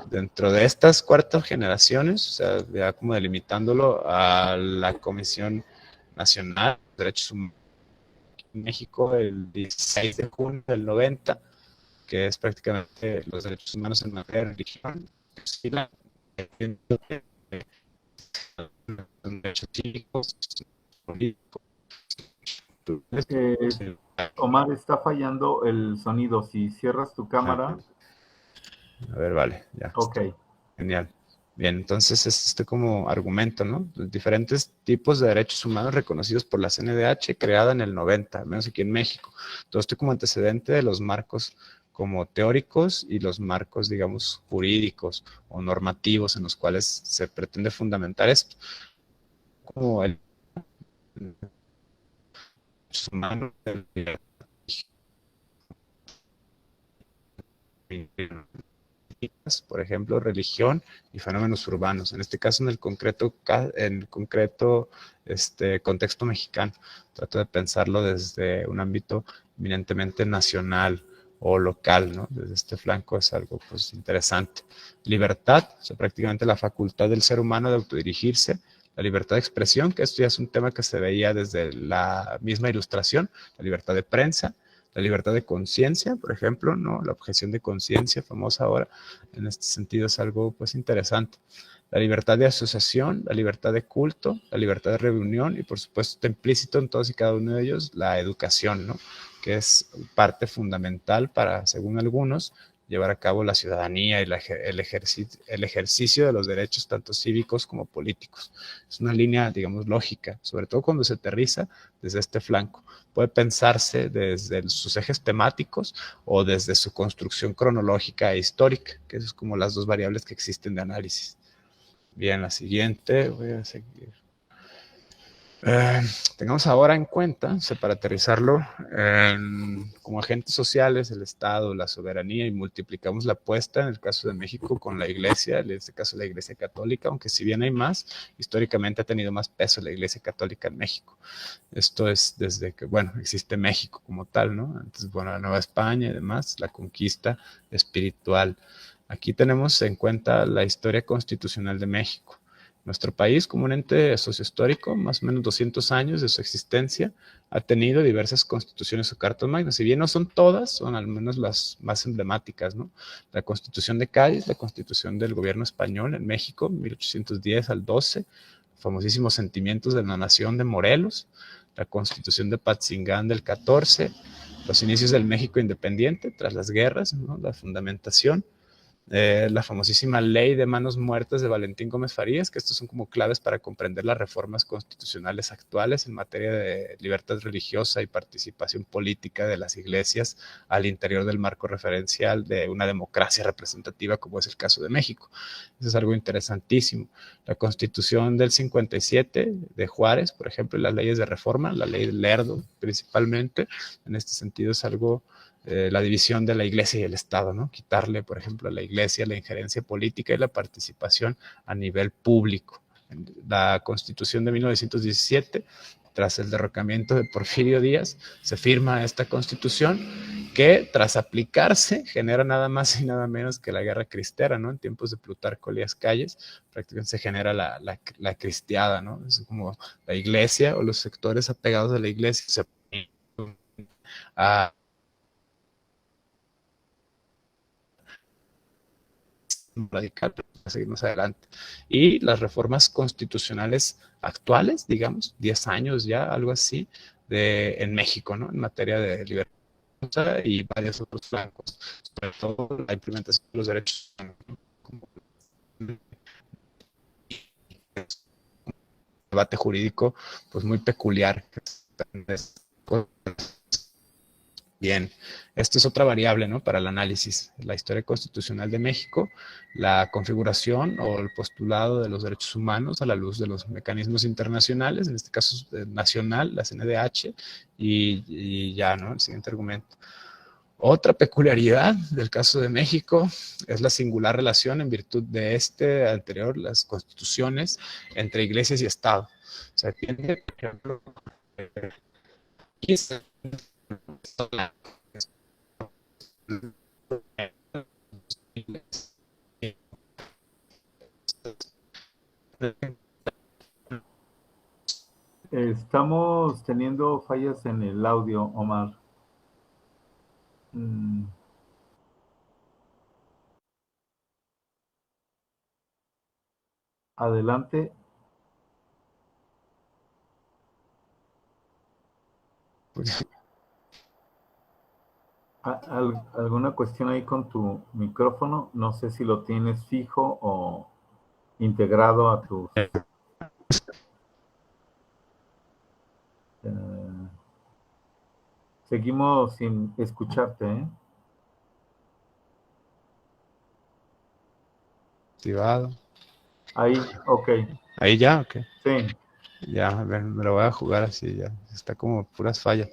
dentro de estas cuartas generaciones, o sea, ya como delimitándolo a la Comisión Nacional de Derechos Humanos en México el 16 de junio del 90, que es prácticamente los derechos humanos en materia de religión, derechos cívicos, políticos. Eh, Omar, está fallando el sonido. Si cierras tu cámara. A ver, vale, ya. Ok. Genial. Bien, entonces es como argumento, ¿no? Los diferentes tipos de derechos humanos reconocidos por la CNDH, creada en el 90, al menos aquí en México. Todo esto como antecedente de los marcos como teóricos y los marcos, digamos, jurídicos o normativos en los cuales se pretende fundamentar esto. Como el derechos humanos, por ejemplo, religión y fenómenos urbanos. En este caso, en el concreto contexto mexicano. Trato de pensarlo desde un ámbito eminentemente nacional o local, ¿no? Desde este flanco es algo pues, interesante. Libertad, o sea, prácticamente la facultad del ser humano de autodirigirse. La libertad de expresión, que esto ya es un tema que se veía desde la misma ilustración. La libertad de prensa. La libertad de conciencia, por ejemplo, ¿no? La objeción de conciencia, famosa ahora, en este sentido es algo pues interesante. La libertad de asociación, la libertad de culto, la libertad de reunión y por supuesto implícito en todos y cada uno de ellos la educación, ¿no? Que es parte fundamental para, según algunos, llevar a cabo la ciudadanía y el ejercicio de los derechos tanto cívicos como políticos. Es una línea, digamos, lógica, sobre todo cuando se aterriza desde este flanco. Puede pensarse desde sus ejes temáticos o desde su construcción cronológica e histórica, que es como las dos variables que existen de análisis. Bien, la siguiente, voy a seguir. Tengamos ahora en cuenta, para aterrizarlo, como agentes sociales, el Estado, la soberanía, y multiplicamos la apuesta en el caso de México con la Iglesia, en este caso la Iglesia Católica, aunque si bien hay más, históricamente ha tenido más peso la Iglesia Católica en México. Esto es desde que, bueno, existe México como tal, ¿no? Antes, bueno, la Nueva España y demás, la conquista espiritual. Aquí tenemos en cuenta la historia constitucional de México. Nuestro país, como un ente sociohistórico, más o menos 200 años de su existencia, ha tenido diversas constituciones o cartas magnas. Si bien no son todas, son al menos las más emblemáticas, ¿no? La Constitución de Cádiz, la Constitución del gobierno español en México, 1810 al 12, famosísimos sentimientos de la nación de Morelos, la Constitución de Patzingán del 14, los inicios del México independiente tras las guerras, ¿no? La fundamentación, la famosísima Ley de Manos Muertas de Valentín Gómez Farías, que estos son como claves para comprender las reformas constitucionales actuales en materia de libertad religiosa y participación política de las iglesias al interior del marco referencial de una democracia representativa como es el caso de México. Eso es algo interesantísimo. La Constitución del 57 de Juárez, por ejemplo, y las leyes de reforma, la ley del Lerdo principalmente, en este sentido es algo la división de la iglesia y el Estado, ¿no? Quitarle, por ejemplo, a la iglesia la injerencia política y la participación a nivel público. La Constitución de 1917, tras el derrocamiento de Porfirio Díaz, se firma esta Constitución que, tras aplicarse, genera nada más y nada menos que la Guerra Cristera, ¿no? En tiempos de Plutarco Elías Calles, prácticamente se genera la cristiada, ¿no? Es como la iglesia o los sectores apegados a la iglesia se a radical, para seguir más adelante. Y las reformas constitucionales actuales, digamos, 10 años ya, algo así, en México, ¿no? En materia de libertad y varios otros flancos, sobre todo la implementación de los derechos humanos, ¿no? Como debate jurídico, pues muy peculiar. Bien, esto es otra variable, ¿no? Para el análisis, la historia constitucional de México, la configuración o el postulado de los derechos humanos a la luz de los mecanismos internacionales, en este caso nacional, la CNDH, y ya, ¿no? El siguiente argumento. Otra peculiaridad del caso de México es la singular relación en virtud de este anterior, las constituciones entre iglesias y Estado. O sea, tiene, por ejemplo, aquí está Estamos teniendo fallas en el audio, Omar. Adelante. ¿Alguna cuestión ahí con tu micrófono? No sé si lo tienes fijo o integrado a tus... seguimos sin escucharte, ¿eh? Activado. Ahí, ok. Ahí ya, ok. Sí. Ya, a ver, me lo voy a jugar así, ya. Está como puras fallas.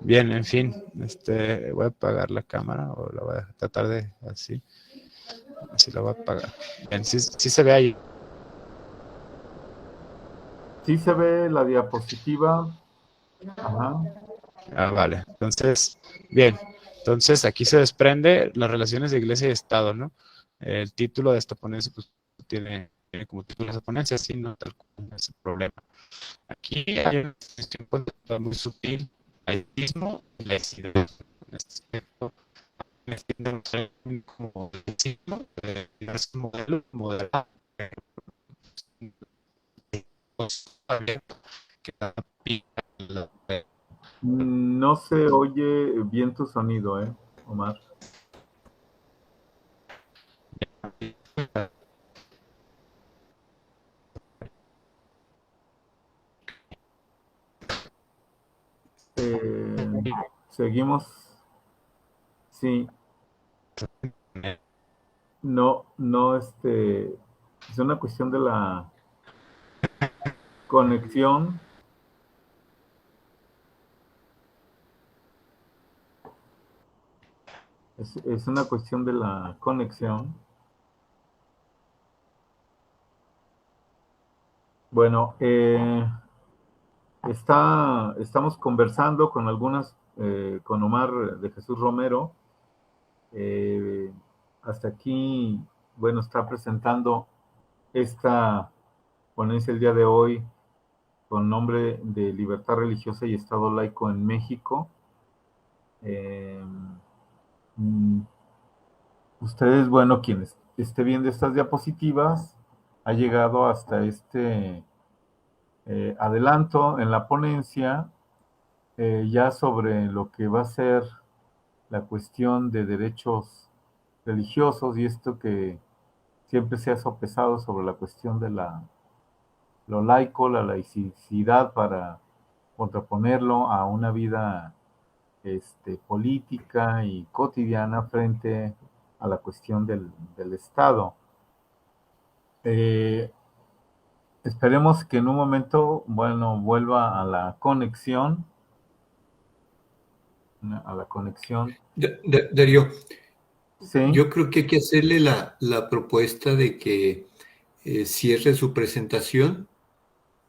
Bien, en fin, voy a apagar la cámara o la voy a tratar de así. Así la voy a apagar. Bien, sí se ve ahí. Sí se ve la diapositiva. Ajá. Ah, vale. Entonces, bien. Entonces, aquí se desprende las relaciones de iglesia y Estado, ¿no? El título de esta ponencia, pues, tiene como título esa ponencia, así no tal cual es el problema. Aquí hay una distinción muy sutil, laicismo y laicidad. En este aspecto, me entienden como laicismo, es un modelo moderado, que aplica No se oye bien tu sonido, Omar. Seguimos. Sí. No, es una cuestión de la conexión. Es una cuestión de la conexión. Bueno, estamos conversando con con Omar de Jesús Romero. Hasta aquí, bueno, está presentando esta ponencia el día de hoy con nombre de Libertad Religiosa y Estado Laico en México. Ustedes, bueno, quienes esté viendo estas diapositivas, ha llegado hasta este adelanto en la ponencia ya sobre lo que va a ser la cuestión de derechos religiosos y esto que siempre se ha sopesado sobre la cuestión de lo laico, la laicidad para contraponerlo a una vida política y cotidiana frente a la cuestión del Estado. Esperemos que en un momento, bueno, vuelva a la conexión. Darío, Sí, yo creo que hay que hacerle la propuesta de que cierre su presentación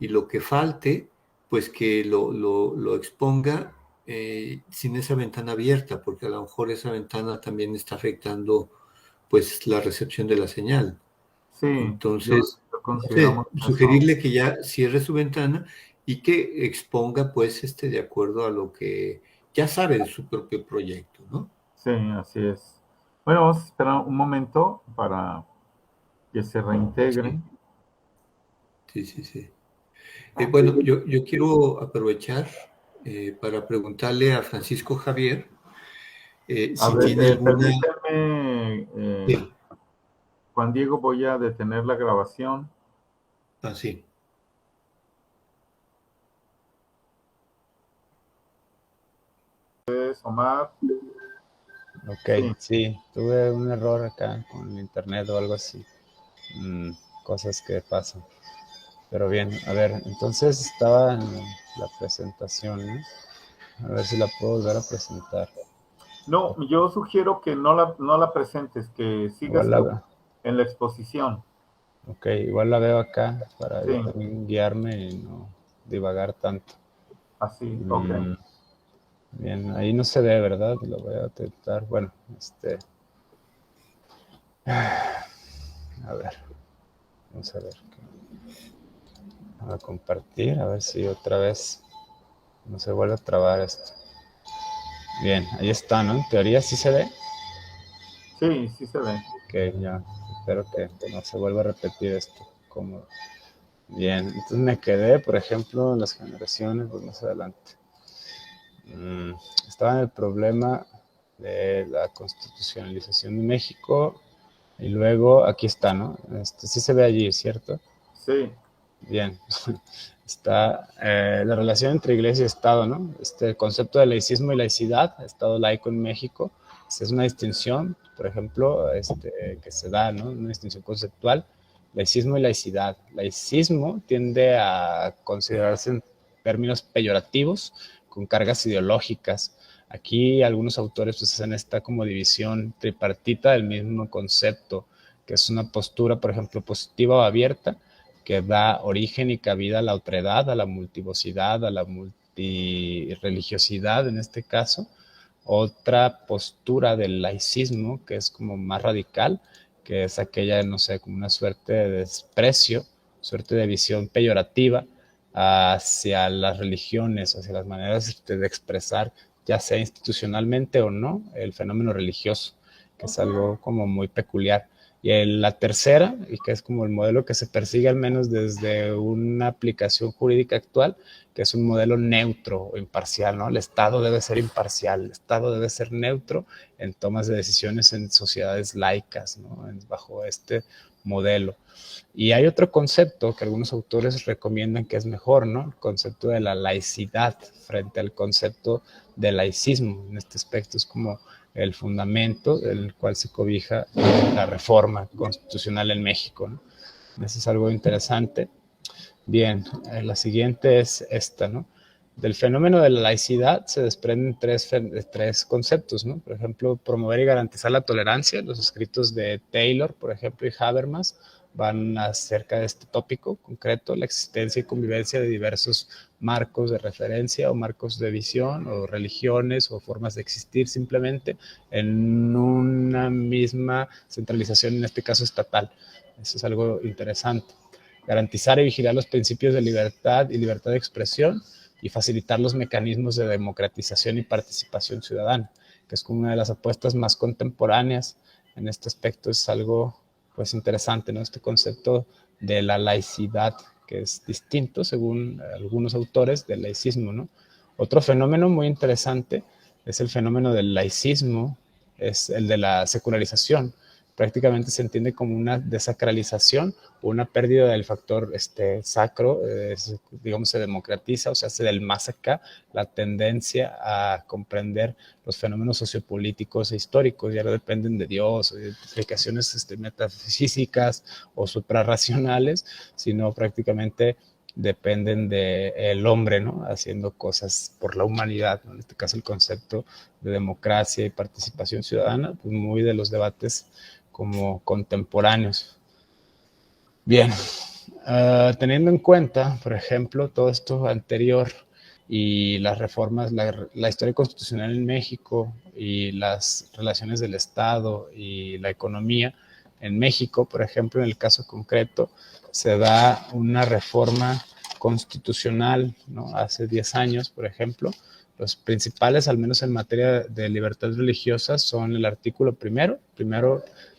y lo que falte, pues que lo exponga sin esa ventana abierta, porque a lo mejor esa ventana también está afectando pues la recepción de la señal. sí, Entonces, yo no sé, consideramos eso. sugerirle que ya cierre su ventana y que exponga pues de acuerdo a lo que ya sabe de su propio proyecto, ¿no? Sí, así es. Bueno, vamos a esperar un momento para que se reintegre. Sí. Bueno, yo quiero aprovechar para preguntarle a Francisco Javier A si ver, tiene alguna... permíteme, Sí, Juan Diego, voy a detener la grabación. sí. Omar. Ok, sí, tuve un error acá con el internet o algo así. Cosas que pasan. Pero bien, a ver, entonces estaba en la presentación, ¿no? A ver si la puedo volver a presentar. No, yo sugiero que no la presentes, que sigas Igual la, en la exposición. ok, igual la veo acá para Sí, yo también guiarme y no divagar tanto. así, ok. Mm, Bien, ahí no se ve, ¿verdad? Lo voy a intentar. Bueno, a ver, vamos a ver. Voy a compartir, a ver si otra vez no se vuelve a trabar esto. Bien, ahí está, ¿no? En teoría sí se ve. Sí, sí se ve. Que ya, espero que no se vuelva a repetir esto. Como... Bien, entonces me quedé, por ejemplo, en las generaciones, pues más adelante. Estaba en el problema de la constitucionalización de México y luego aquí está, ¿no? Sí se ve allí, ¿cierto? Sí, Bien, está la relación entre iglesia y Estado, ¿no? El concepto de laicismo y laicidad, Estado laico en México, es una distinción, por ejemplo, que se da, ¿no? Una distinción conceptual, laicismo y laicidad. Laicismo tiende a considerarse en términos peyorativos, con cargas ideológicas. Aquí algunos autores pues, hacen esta como división tripartita del mismo concepto, que es una postura, por ejemplo, positiva o abierta, que da origen y cabida a la otredad, a la multivocidad, a la multireligiosidad en este caso. Otra postura del laicismo, que es como más radical, que es aquella, no sé, como una suerte de desprecio, suerte de visión peyorativa hacia las religiones, hacia las maneras de expresar, ya sea institucionalmente o no, el fenómeno religioso, que es algo como muy peculiar. Y la tercera, y que es como el modelo que se persigue al menos desde una aplicación jurídica actual, que es un modelo neutro o imparcial, ¿no? El Estado debe ser imparcial, el Estado debe ser neutro en tomas de decisiones en sociedades laicas, ¿no? Bajo este modelo. Y hay otro concepto que algunos autores recomiendan que es mejor, ¿no? El concepto de la laicidad frente al concepto de laicismo. En este aspecto es como el fundamento del cual se cobija la reforma constitucional en México, ¿no? Eso es algo interesante. Bien, la siguiente es esta, ¿no? Del fenómeno de la laicidad se desprenden tres conceptos, ¿no? Por ejemplo, promover y garantizar la tolerancia. Los escritos de Taylor, por ejemplo, y Habermas van acerca de este tópico concreto, la existencia y convivencia de diversos marcos de referencia o marcos de visión o religiones o formas de existir simplemente en una misma centralización, en este caso estatal. Eso es algo interesante. Garantizar y vigilar los principios de libertad y libertad de expresión y facilitar los mecanismos de democratización y participación ciudadana, que es como una de las apuestas más contemporáneas en este aspecto. Es algo pues interesante, ¿no? Este concepto de la laicidad, que es distinto, según algunos autores, del laicismo, ¿no? Otro fenómeno muy interesante es el fenómeno del laicismo es el de la secularización. Prácticamente se entiende como una desacralización o una pérdida del factor sacro, digamos, se democratiza, o sea, hace del más acá la tendencia a comprender los fenómenos sociopolíticos e históricos, ya no dependen de Dios o de explicaciones metafísicas o suprarracionales, sino prácticamente dependen del hombre, ¿no? Haciendo cosas por la humanidad, ¿no? En este caso el concepto de democracia y participación ciudadana, pues muy de los debates como contemporáneos. Bien, teniendo en cuenta, por ejemplo, todo esto anterior y las reformas, la historia constitucional en México y las relaciones del Estado y la economía en México, por ejemplo, en el caso concreto, se da una reforma constitucional, ¿no? Hace 10 años, por ejemplo. Los principales, al menos en materia de libertades religiosas, son el artículo primero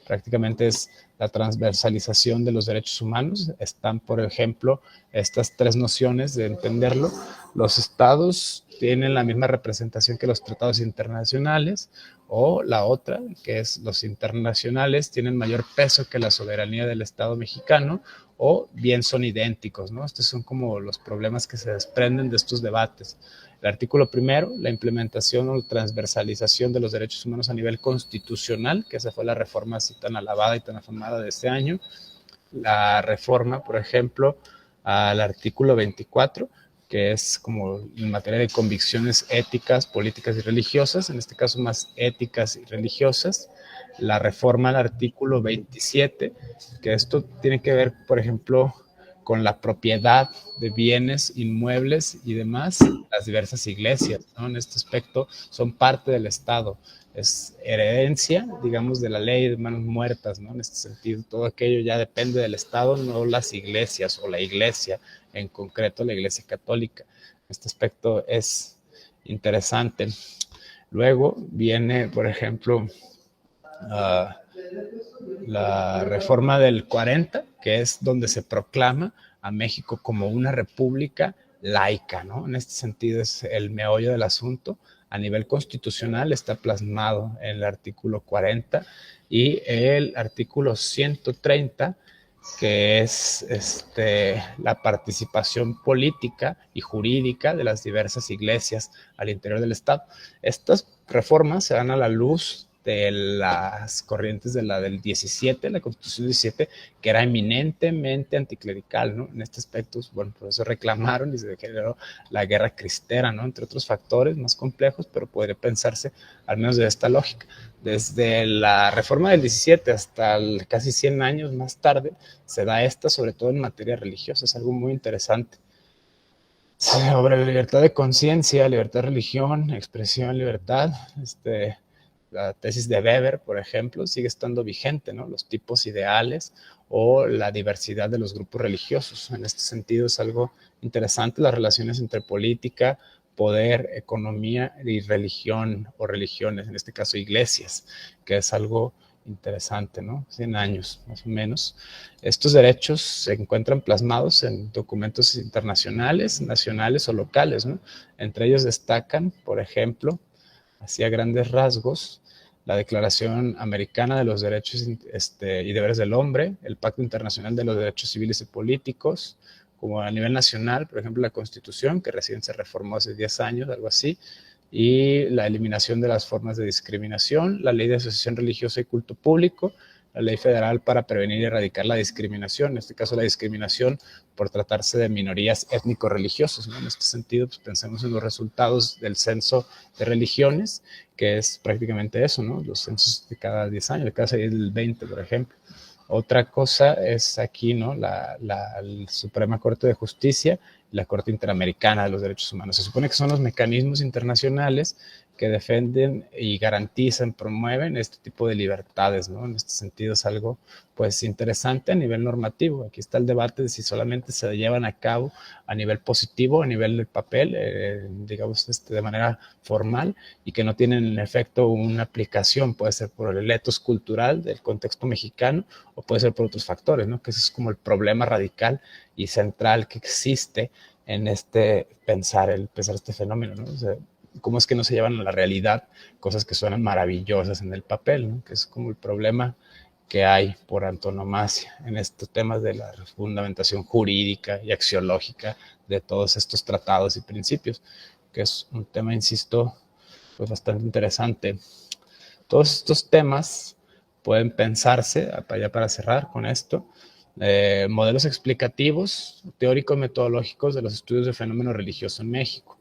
prácticamente es la transversalización de los derechos humanos. Están, por ejemplo, estas tres nociones de entenderlo. Los estados tienen la misma representación que los tratados internacionales, o la otra, que es los internacionales tienen mayor peso que la soberanía del Estado mexicano, o bien son idénticos, ¿no? Estos son como los problemas que se desprenden de estos debates. El artículo primero, la implementación o transversalización de los derechos humanos a nivel constitucional, que esa fue la reforma así tan alabada y tan afamada de este año. La reforma, por ejemplo, al artículo 24, que es como en materia de convicciones éticas, políticas y religiosas, en este caso más éticas y religiosas. La reforma al artículo 27, que esto tiene que ver, por ejemplo, con la propiedad de bienes inmuebles y demás, las diversas iglesias, ¿no? En este aspecto son parte del Estado, es herencia, digamos, de la ley de manos muertas, ¿no? En este sentido, todo aquello ya depende del Estado, no las iglesias o la iglesia, en concreto la Iglesia Católica. Este aspecto es interesante. Luego viene, por ejemplo, la reforma del 40, que es donde se proclama a México como una república laica, ¿no? En este sentido es el meollo del asunto. A nivel constitucional está plasmado en el artículo 40 y el artículo 130, que es la participación política y jurídica de las diversas iglesias al interior del Estado. Estas reformas se dan a la luz de las corrientes de la del 17, la Constitución 17, que era eminentemente anticlerical, ¿no? En este aspecto, bueno, por eso reclamaron y se generó la guerra cristera, ¿no? Entre otros factores más complejos, pero podría pensarse al menos de esta lógica. Desde la reforma del 17 hasta casi 100 años más tarde, se da esta, sobre todo en materia religiosa, es algo muy interesante. Sobre la libertad de conciencia, libertad de religión, expresión, libertad, la tesis de Weber, por ejemplo, sigue estando vigente, ¿no? Los tipos ideales o la diversidad de los grupos religiosos. En este sentido es algo interesante las relaciones entre política, poder, economía y religión o religiones, en este caso iglesias, que es algo interesante, ¿no? 100 años más o menos. Estos derechos se encuentran plasmados en documentos internacionales, nacionales o locales, ¿no? Entre ellos destacan, por ejemplo, así a grandes rasgos, la Declaración Americana de los Derechos y Deberes del Hombre, el Pacto Internacional de los Derechos Civiles y Políticos, como a nivel nacional, por ejemplo, la Constitución, que recién se reformó hace 10 años, algo así, y la eliminación de las formas de discriminación, la Ley de Asociación Religiosa y Culto Público, la Ley Federal para prevenir y erradicar la discriminación, en este caso la discriminación por tratarse de minorías étnico-religiosas, ¿no? En este sentido, pues pensemos en los resultados del censo de religiones, que es prácticamente eso, ¿no? Los censos de cada 10 años, de cada 6 del 20, por ejemplo. Otra cosa es aquí, ¿no? La Suprema Corte de Justicia y la Corte Interamericana de los Derechos Humanos. Se supone que son los mecanismos internacionales que defienden y garantizan, promueven este tipo de libertades, ¿no? En este sentido es algo, pues, interesante a nivel normativo. Aquí está el debate de si solamente se llevan a cabo a nivel positivo, a nivel del papel, digamos, de manera formal, y que no tienen en efecto una aplicación, puede ser por el etos cultural del contexto mexicano, o puede ser por otros factores, ¿no? Que ese es como el problema radical y central que existe en pensar este fenómeno, ¿no? O sea, cómo es que no se llevan a la realidad cosas que suenan maravillosas en el papel, ¿no? Que es como el problema que hay por antonomasia en estos temas de la fundamentación jurídica y axiológica de todos estos tratados y principios, que es un tema, insisto, pues bastante interesante. Todos estos temas pueden pensarse, ya para cerrar con esto, modelos explicativos, teórico-metodológicos de los estudios de fenómeno religioso en México.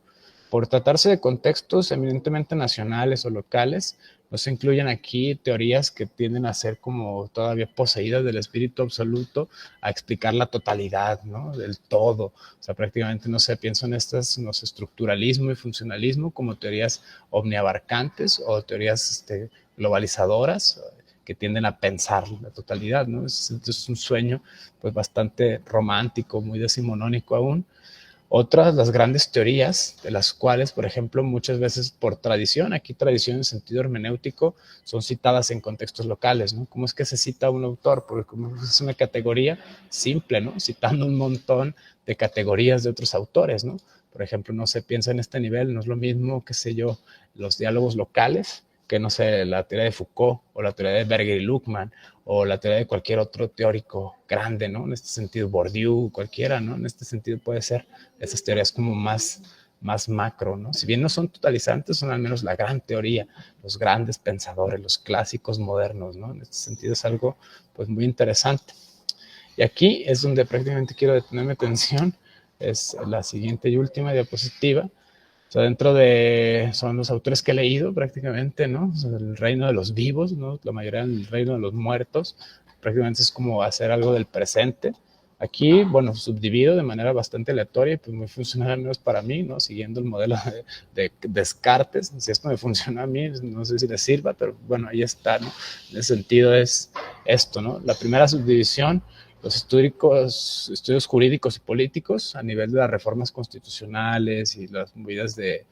Por tratarse de contextos eminentemente nacionales o locales, no se incluyen aquí teorías que tienden a ser como todavía poseídas del espíritu absoluto, a explicar la totalidad, ¿no? Del todo. O sea, prácticamente no se piensa en estas, no sé, estructuralismo y funcionalismo como teorías omniabarcantes o teorías globalizadoras que tienden a pensar la totalidad, ¿no? Es un sueño pues bastante romántico, muy decimonónico aún. Otras, las grandes teorías, de las cuales, por ejemplo, muchas veces por tradición, aquí tradición en sentido hermenéutico, son citadas en contextos locales, ¿no? ¿Cómo es que se cita a un autor? Porque como es una categoría simple, ¿no? Citando un montón de categorías de otros autores, ¿no? Por ejemplo, no se piensa en este nivel, no es lo mismo, qué sé yo, los diálogos locales, que no sé, la teoría de Foucault, o la teoría de Berger y Luckmann, o la teoría de cualquier otro teórico grande, ¿no? En este sentido, Bourdieu, cualquiera, ¿no? En este sentido puede ser esas teorías como más macro, ¿no? Si bien no son totalizantes, son al menos la gran teoría, los grandes pensadores, los clásicos modernos, ¿no? En este sentido es algo, pues, muy interesante. Y aquí es donde prácticamente quiero detener mi atención, es la siguiente y última diapositiva. O sea, dentro de, son los autores que he leído prácticamente, ¿no? O sea, el reino de los vivos, ¿no? La mayoría del reino de los muertos, prácticamente es como hacer algo del presente. Aquí, bueno, subdivido de manera bastante aleatoria y pues muy funcional al menos para mí, ¿no? Siguiendo el modelo de Descartes. Si esto me funciona a mí, no sé si les sirva, pero bueno, ahí está, ¿no? En ese sentido es esto, ¿no? La primera subdivisión, los estudios jurídicos y políticos a nivel de las reformas constitucionales y las movidas de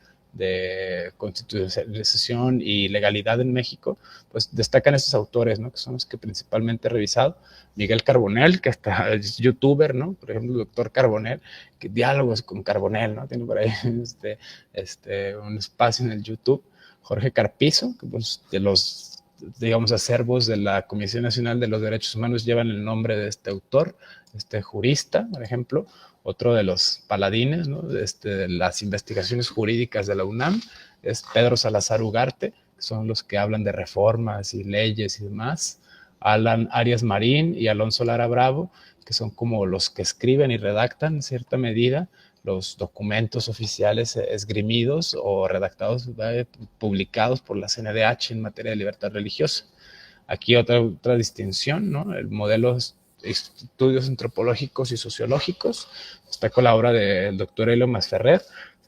constitucionalización y legalidad en México, pues destacan estos autores, ¿no? Que son los que principalmente he revisado. Miguel Carbonell, que hasta es youtuber, ¿no? Por ejemplo, el doctor Carbonell, que diálogos con Carbonell, ¿no? Tiene por ahí un espacio en el YouTube. Jorge Carpizo, que pues de los, digamos, acervos de la Comisión Nacional de los Derechos Humanos llevan el nombre de este autor, este jurista, por ejemplo. Otro de los paladines, ¿no? De las investigaciones jurídicas de la UNAM es Pedro Salazar Ugarte, que son los que hablan de reformas y leyes y demás. Alan Arias Marín y Alonso Lara Bravo, que son como los que escriben y redactan en cierta medida los documentos oficiales esgrimidos o redactados, publicados por la CNDH en materia de libertad religiosa. Aquí otra distinción, ¿no? El modelo estudios antropológicos y sociológicos. Está con la obra del doctor Elio Masferrer,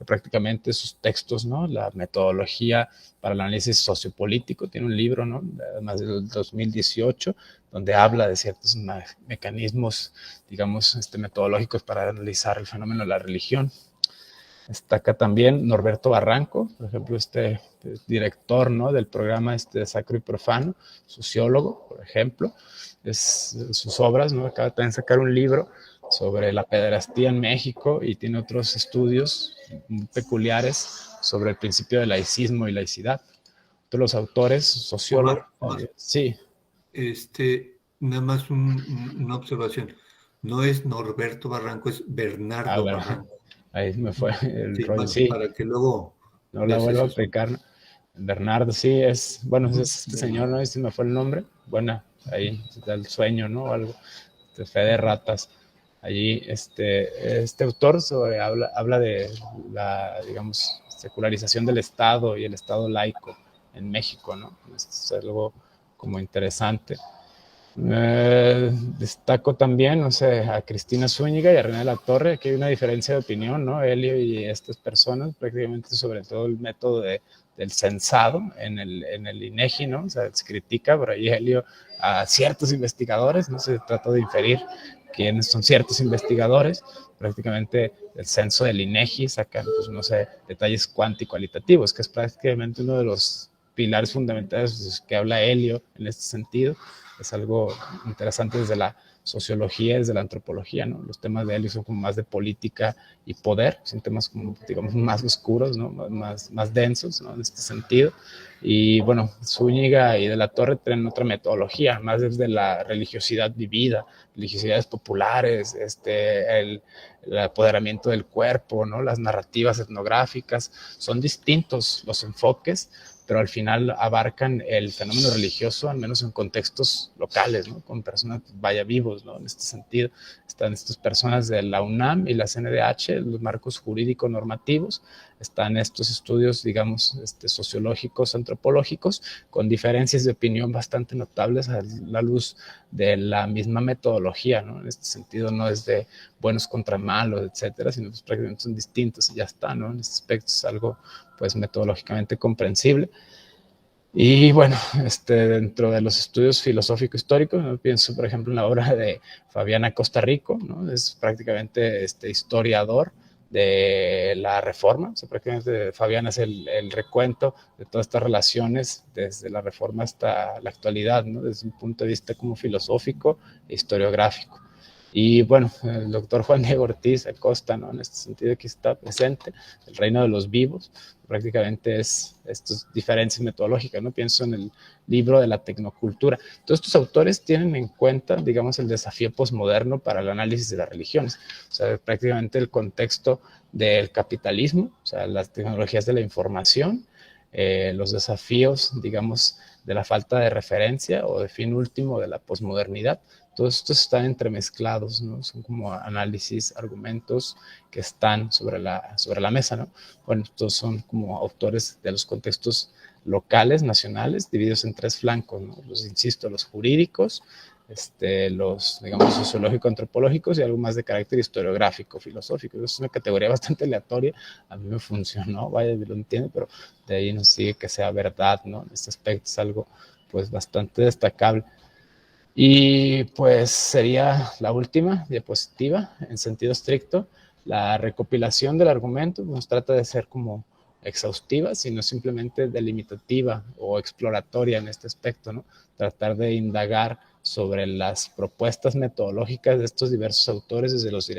prácticamente sus textos, ¿no? La metodología para el análisis sociopolítico, tiene un libro, ¿no? Además del 2018, donde habla de ciertos mecanismos, digamos, metodológicos para analizar el fenómeno de la religión. Destaca también Norberto Barranco, por ejemplo, director, ¿no? Del programa Sacro y Profano, sociólogo, por ejemplo. Sus obras, ¿no? Acaba también de sacar un libro sobre la pederastía en México y tiene otros estudios muy peculiares sobre el principio de laicismo y laicidad. Todos los autores, sociólogos. Sí. Nada más una observación. No es Norberto Barranco, es Bernardo Barranco. Ahí me fue el rollo. Sí, para que luego no la vuelva a aplicar. Bernardo, sí, es, bueno, es este señor, ¿no? Me fue el nombre. Bueno, ahí está el sueño, ¿no? O algo. Fe de ratas. Allí, este autor habla de la, digamos, secularización del Estado y el Estado laico en México, ¿no? Es algo como interesante. Destaco también, no sé, a Cristina Zúñiga y a René de la Torre. Aquí hay una diferencia de opinión, ¿no? Elio y estas personas, prácticamente sobre todo el método del censado en el INEGI, ¿no? O sea, se critica por ahí Elio a ciertos investigadores, ¿no? Se trata de inferir quiénes son ciertos investigadores. Prácticamente el censo del INEGI saca, pues, no sé, detalles cuantitativos, que es prácticamente uno de los pilares fundamentales que habla Helio en este sentido. Es algo interesante desde la sociología, desde la antropología, ¿no? Los temas de Helio son como más de política y poder, son temas como, digamos, más oscuros, ¿no? Más densos, ¿no? En este sentido. Y bueno, Zúñiga y de la Torre tienen otra metodología, más desde la religiosidad vivida, religiosidades populares, el apoderamiento del cuerpo, ¿no? Las narrativas etnográficas. Son distintos los enfoques, pero al final abarcan el fenómeno religioso, al menos en contextos locales, ¿no? Con personas, vaya, vivos, ¿no? En este sentido, están estas personas de la UNAM y la CNDH, los marcos jurídico-normativos, están estos estudios, digamos, sociológicos, antropológicos, con diferencias de opinión bastante notables a la luz de la misma metodología, ¿no? En este sentido no es de buenos contra malos, etcétera, sino que prácticamente son distintos y ya está, ¿no? En este aspecto es algo, pues, metodológicamente comprensible. Y bueno, dentro de los estudios filosófico-históricos, ¿no? Pienso, por ejemplo, en la obra de Fabiana Costa Rico, ¿no? Es prácticamente historiador de la Reforma, o sea, prácticamente Fabiana es el recuento de todas estas relaciones desde la Reforma hasta la actualidad, ¿no? Desde un punto de vista como filosófico e historiográfico. Y bueno, el doctor Juan Diego Ortiz Acosta, ¿no? En este sentido aquí está presente, El reino de los vivos, prácticamente es estas diferencias metodológicas, ¿no? Pienso en el libro de la tecnocultura. Todos estos autores tienen en cuenta, digamos, el desafío posmoderno para el análisis de las religiones, o sea, prácticamente el contexto del capitalismo, o sea, las tecnologías de la información, los desafíos, digamos, de la falta de referencia o de fin último de la posmodernidad. Todos estos están entremezclados, ¿no? Son como análisis, argumentos que están sobre la mesa, ¿no? Bueno, estos son como autores de los contextos locales, nacionales, divididos en tres flancos, ¿no? Insisto, los jurídicos, los, digamos, sociológico-antropológicos y algo más de carácter historiográfico, filosófico. Es una categoría bastante aleatoria, a mí me funcionó, vaya, lo entiendo, pero de ahí no sigue que sea verdad, ¿no? En este aspecto es algo, pues, bastante destacable. Y pues sería la última diapositiva, en sentido estricto. La recopilación del argumento nos trata de ser como exhaustiva, sino simplemente delimitativa o exploratoria en este aspecto, ¿no? Tratar de indagar sobre las propuestas metodológicas de estos diversos autores desde los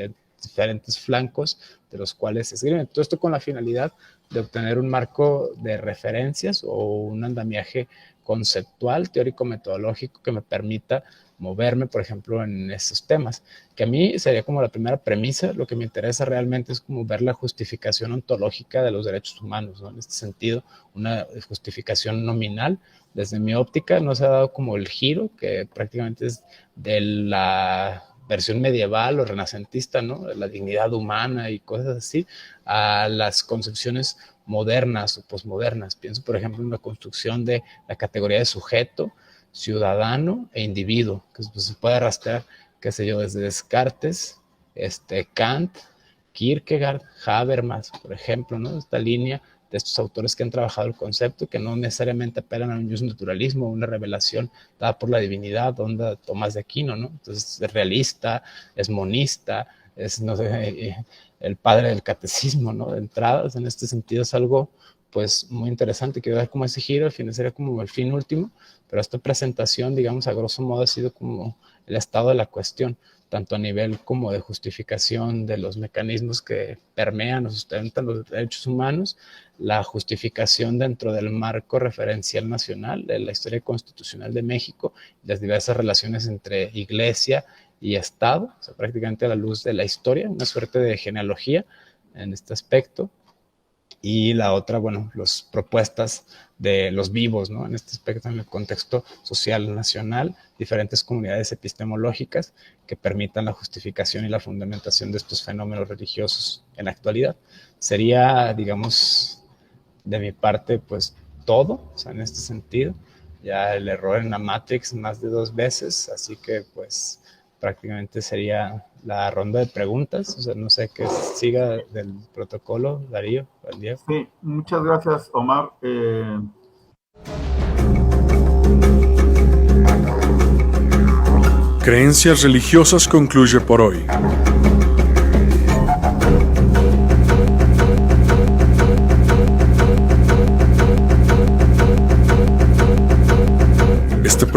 diferentes flancos de los cuales se escriben. Todo esto con la finalidad de obtener un marco de referencias o un andamiaje conceptual, teórico-metodológico que me permita moverme, por ejemplo, en esos temas, que a mí sería como la primera premisa. Lo que me interesa realmente es como ver la justificación ontológica de los derechos humanos, ¿no? En este sentido, una justificación nominal. Desde mi óptica no se ha dado como el giro, que prácticamente es de la versión medieval o renacentista, ¿no? La dignidad humana y cosas así, a las concepciones modernas o posmodernas. Pienso, por ejemplo, en la construcción de la categoría de sujeto, ciudadano e individuo, que pues, se puede arrastrar, qué sé yo, desde Descartes, Kant, Kierkegaard, Habermas, por ejemplo, ¿no? Esta línea de estos autores que han trabajado el concepto, que no necesariamente apelan a un naturalismo, una revelación dada por la divinidad, onda Tomás de Aquino, ¿no? Entonces es realista, es monista, es, no sé, el padre del catecismo, ¿no? De entradas, en este sentido es algo, pues, muy interesante. Quiero dar como ese giro, al final sería como el fin último, pero esta presentación, digamos, a grosso modo ha sido como el estado de la cuestión, tanto a nivel como de justificación de los mecanismos que permean o sustentan los derechos humanos, la justificación dentro del marco referencial nacional de la historia constitucional de México, las diversas relaciones entre iglesia y Estado, o sea, prácticamente a la luz de la historia, una suerte de genealogía en este aspecto. Y la otra, bueno, las propuestas de los vivos, ¿no? En este aspecto, en el contexto social nacional, diferentes comunidades epistemológicas que permitan la justificación y la fundamentación de estos fenómenos religiosos en la actualidad. Sería, digamos, de mi parte, pues, todo, o sea, en este sentido. Ya el error en la Matrix más de 2 veces, así que, pues, prácticamente sería la ronda de preguntas. O sea, no sé qué siga del protocolo, Darío, Diego. Sí, muchas gracias, Omar. Creencias religiosas concluye por hoy.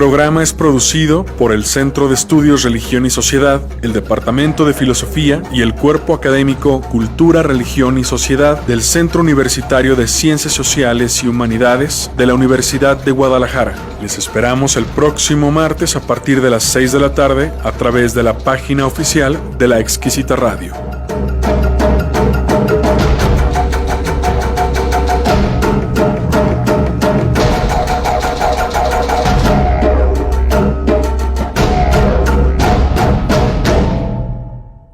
programa es producido por el Centro de Estudios Religión y Sociedad, el Departamento de Filosofía y el Cuerpo Académico Cultura, Religión y Sociedad del Centro Universitario de Ciencias Sociales y Humanidades de la Universidad de Guadalajara. Les esperamos el próximo martes a partir de las 6 de la tarde a través de la página oficial de La Exquisita Radio.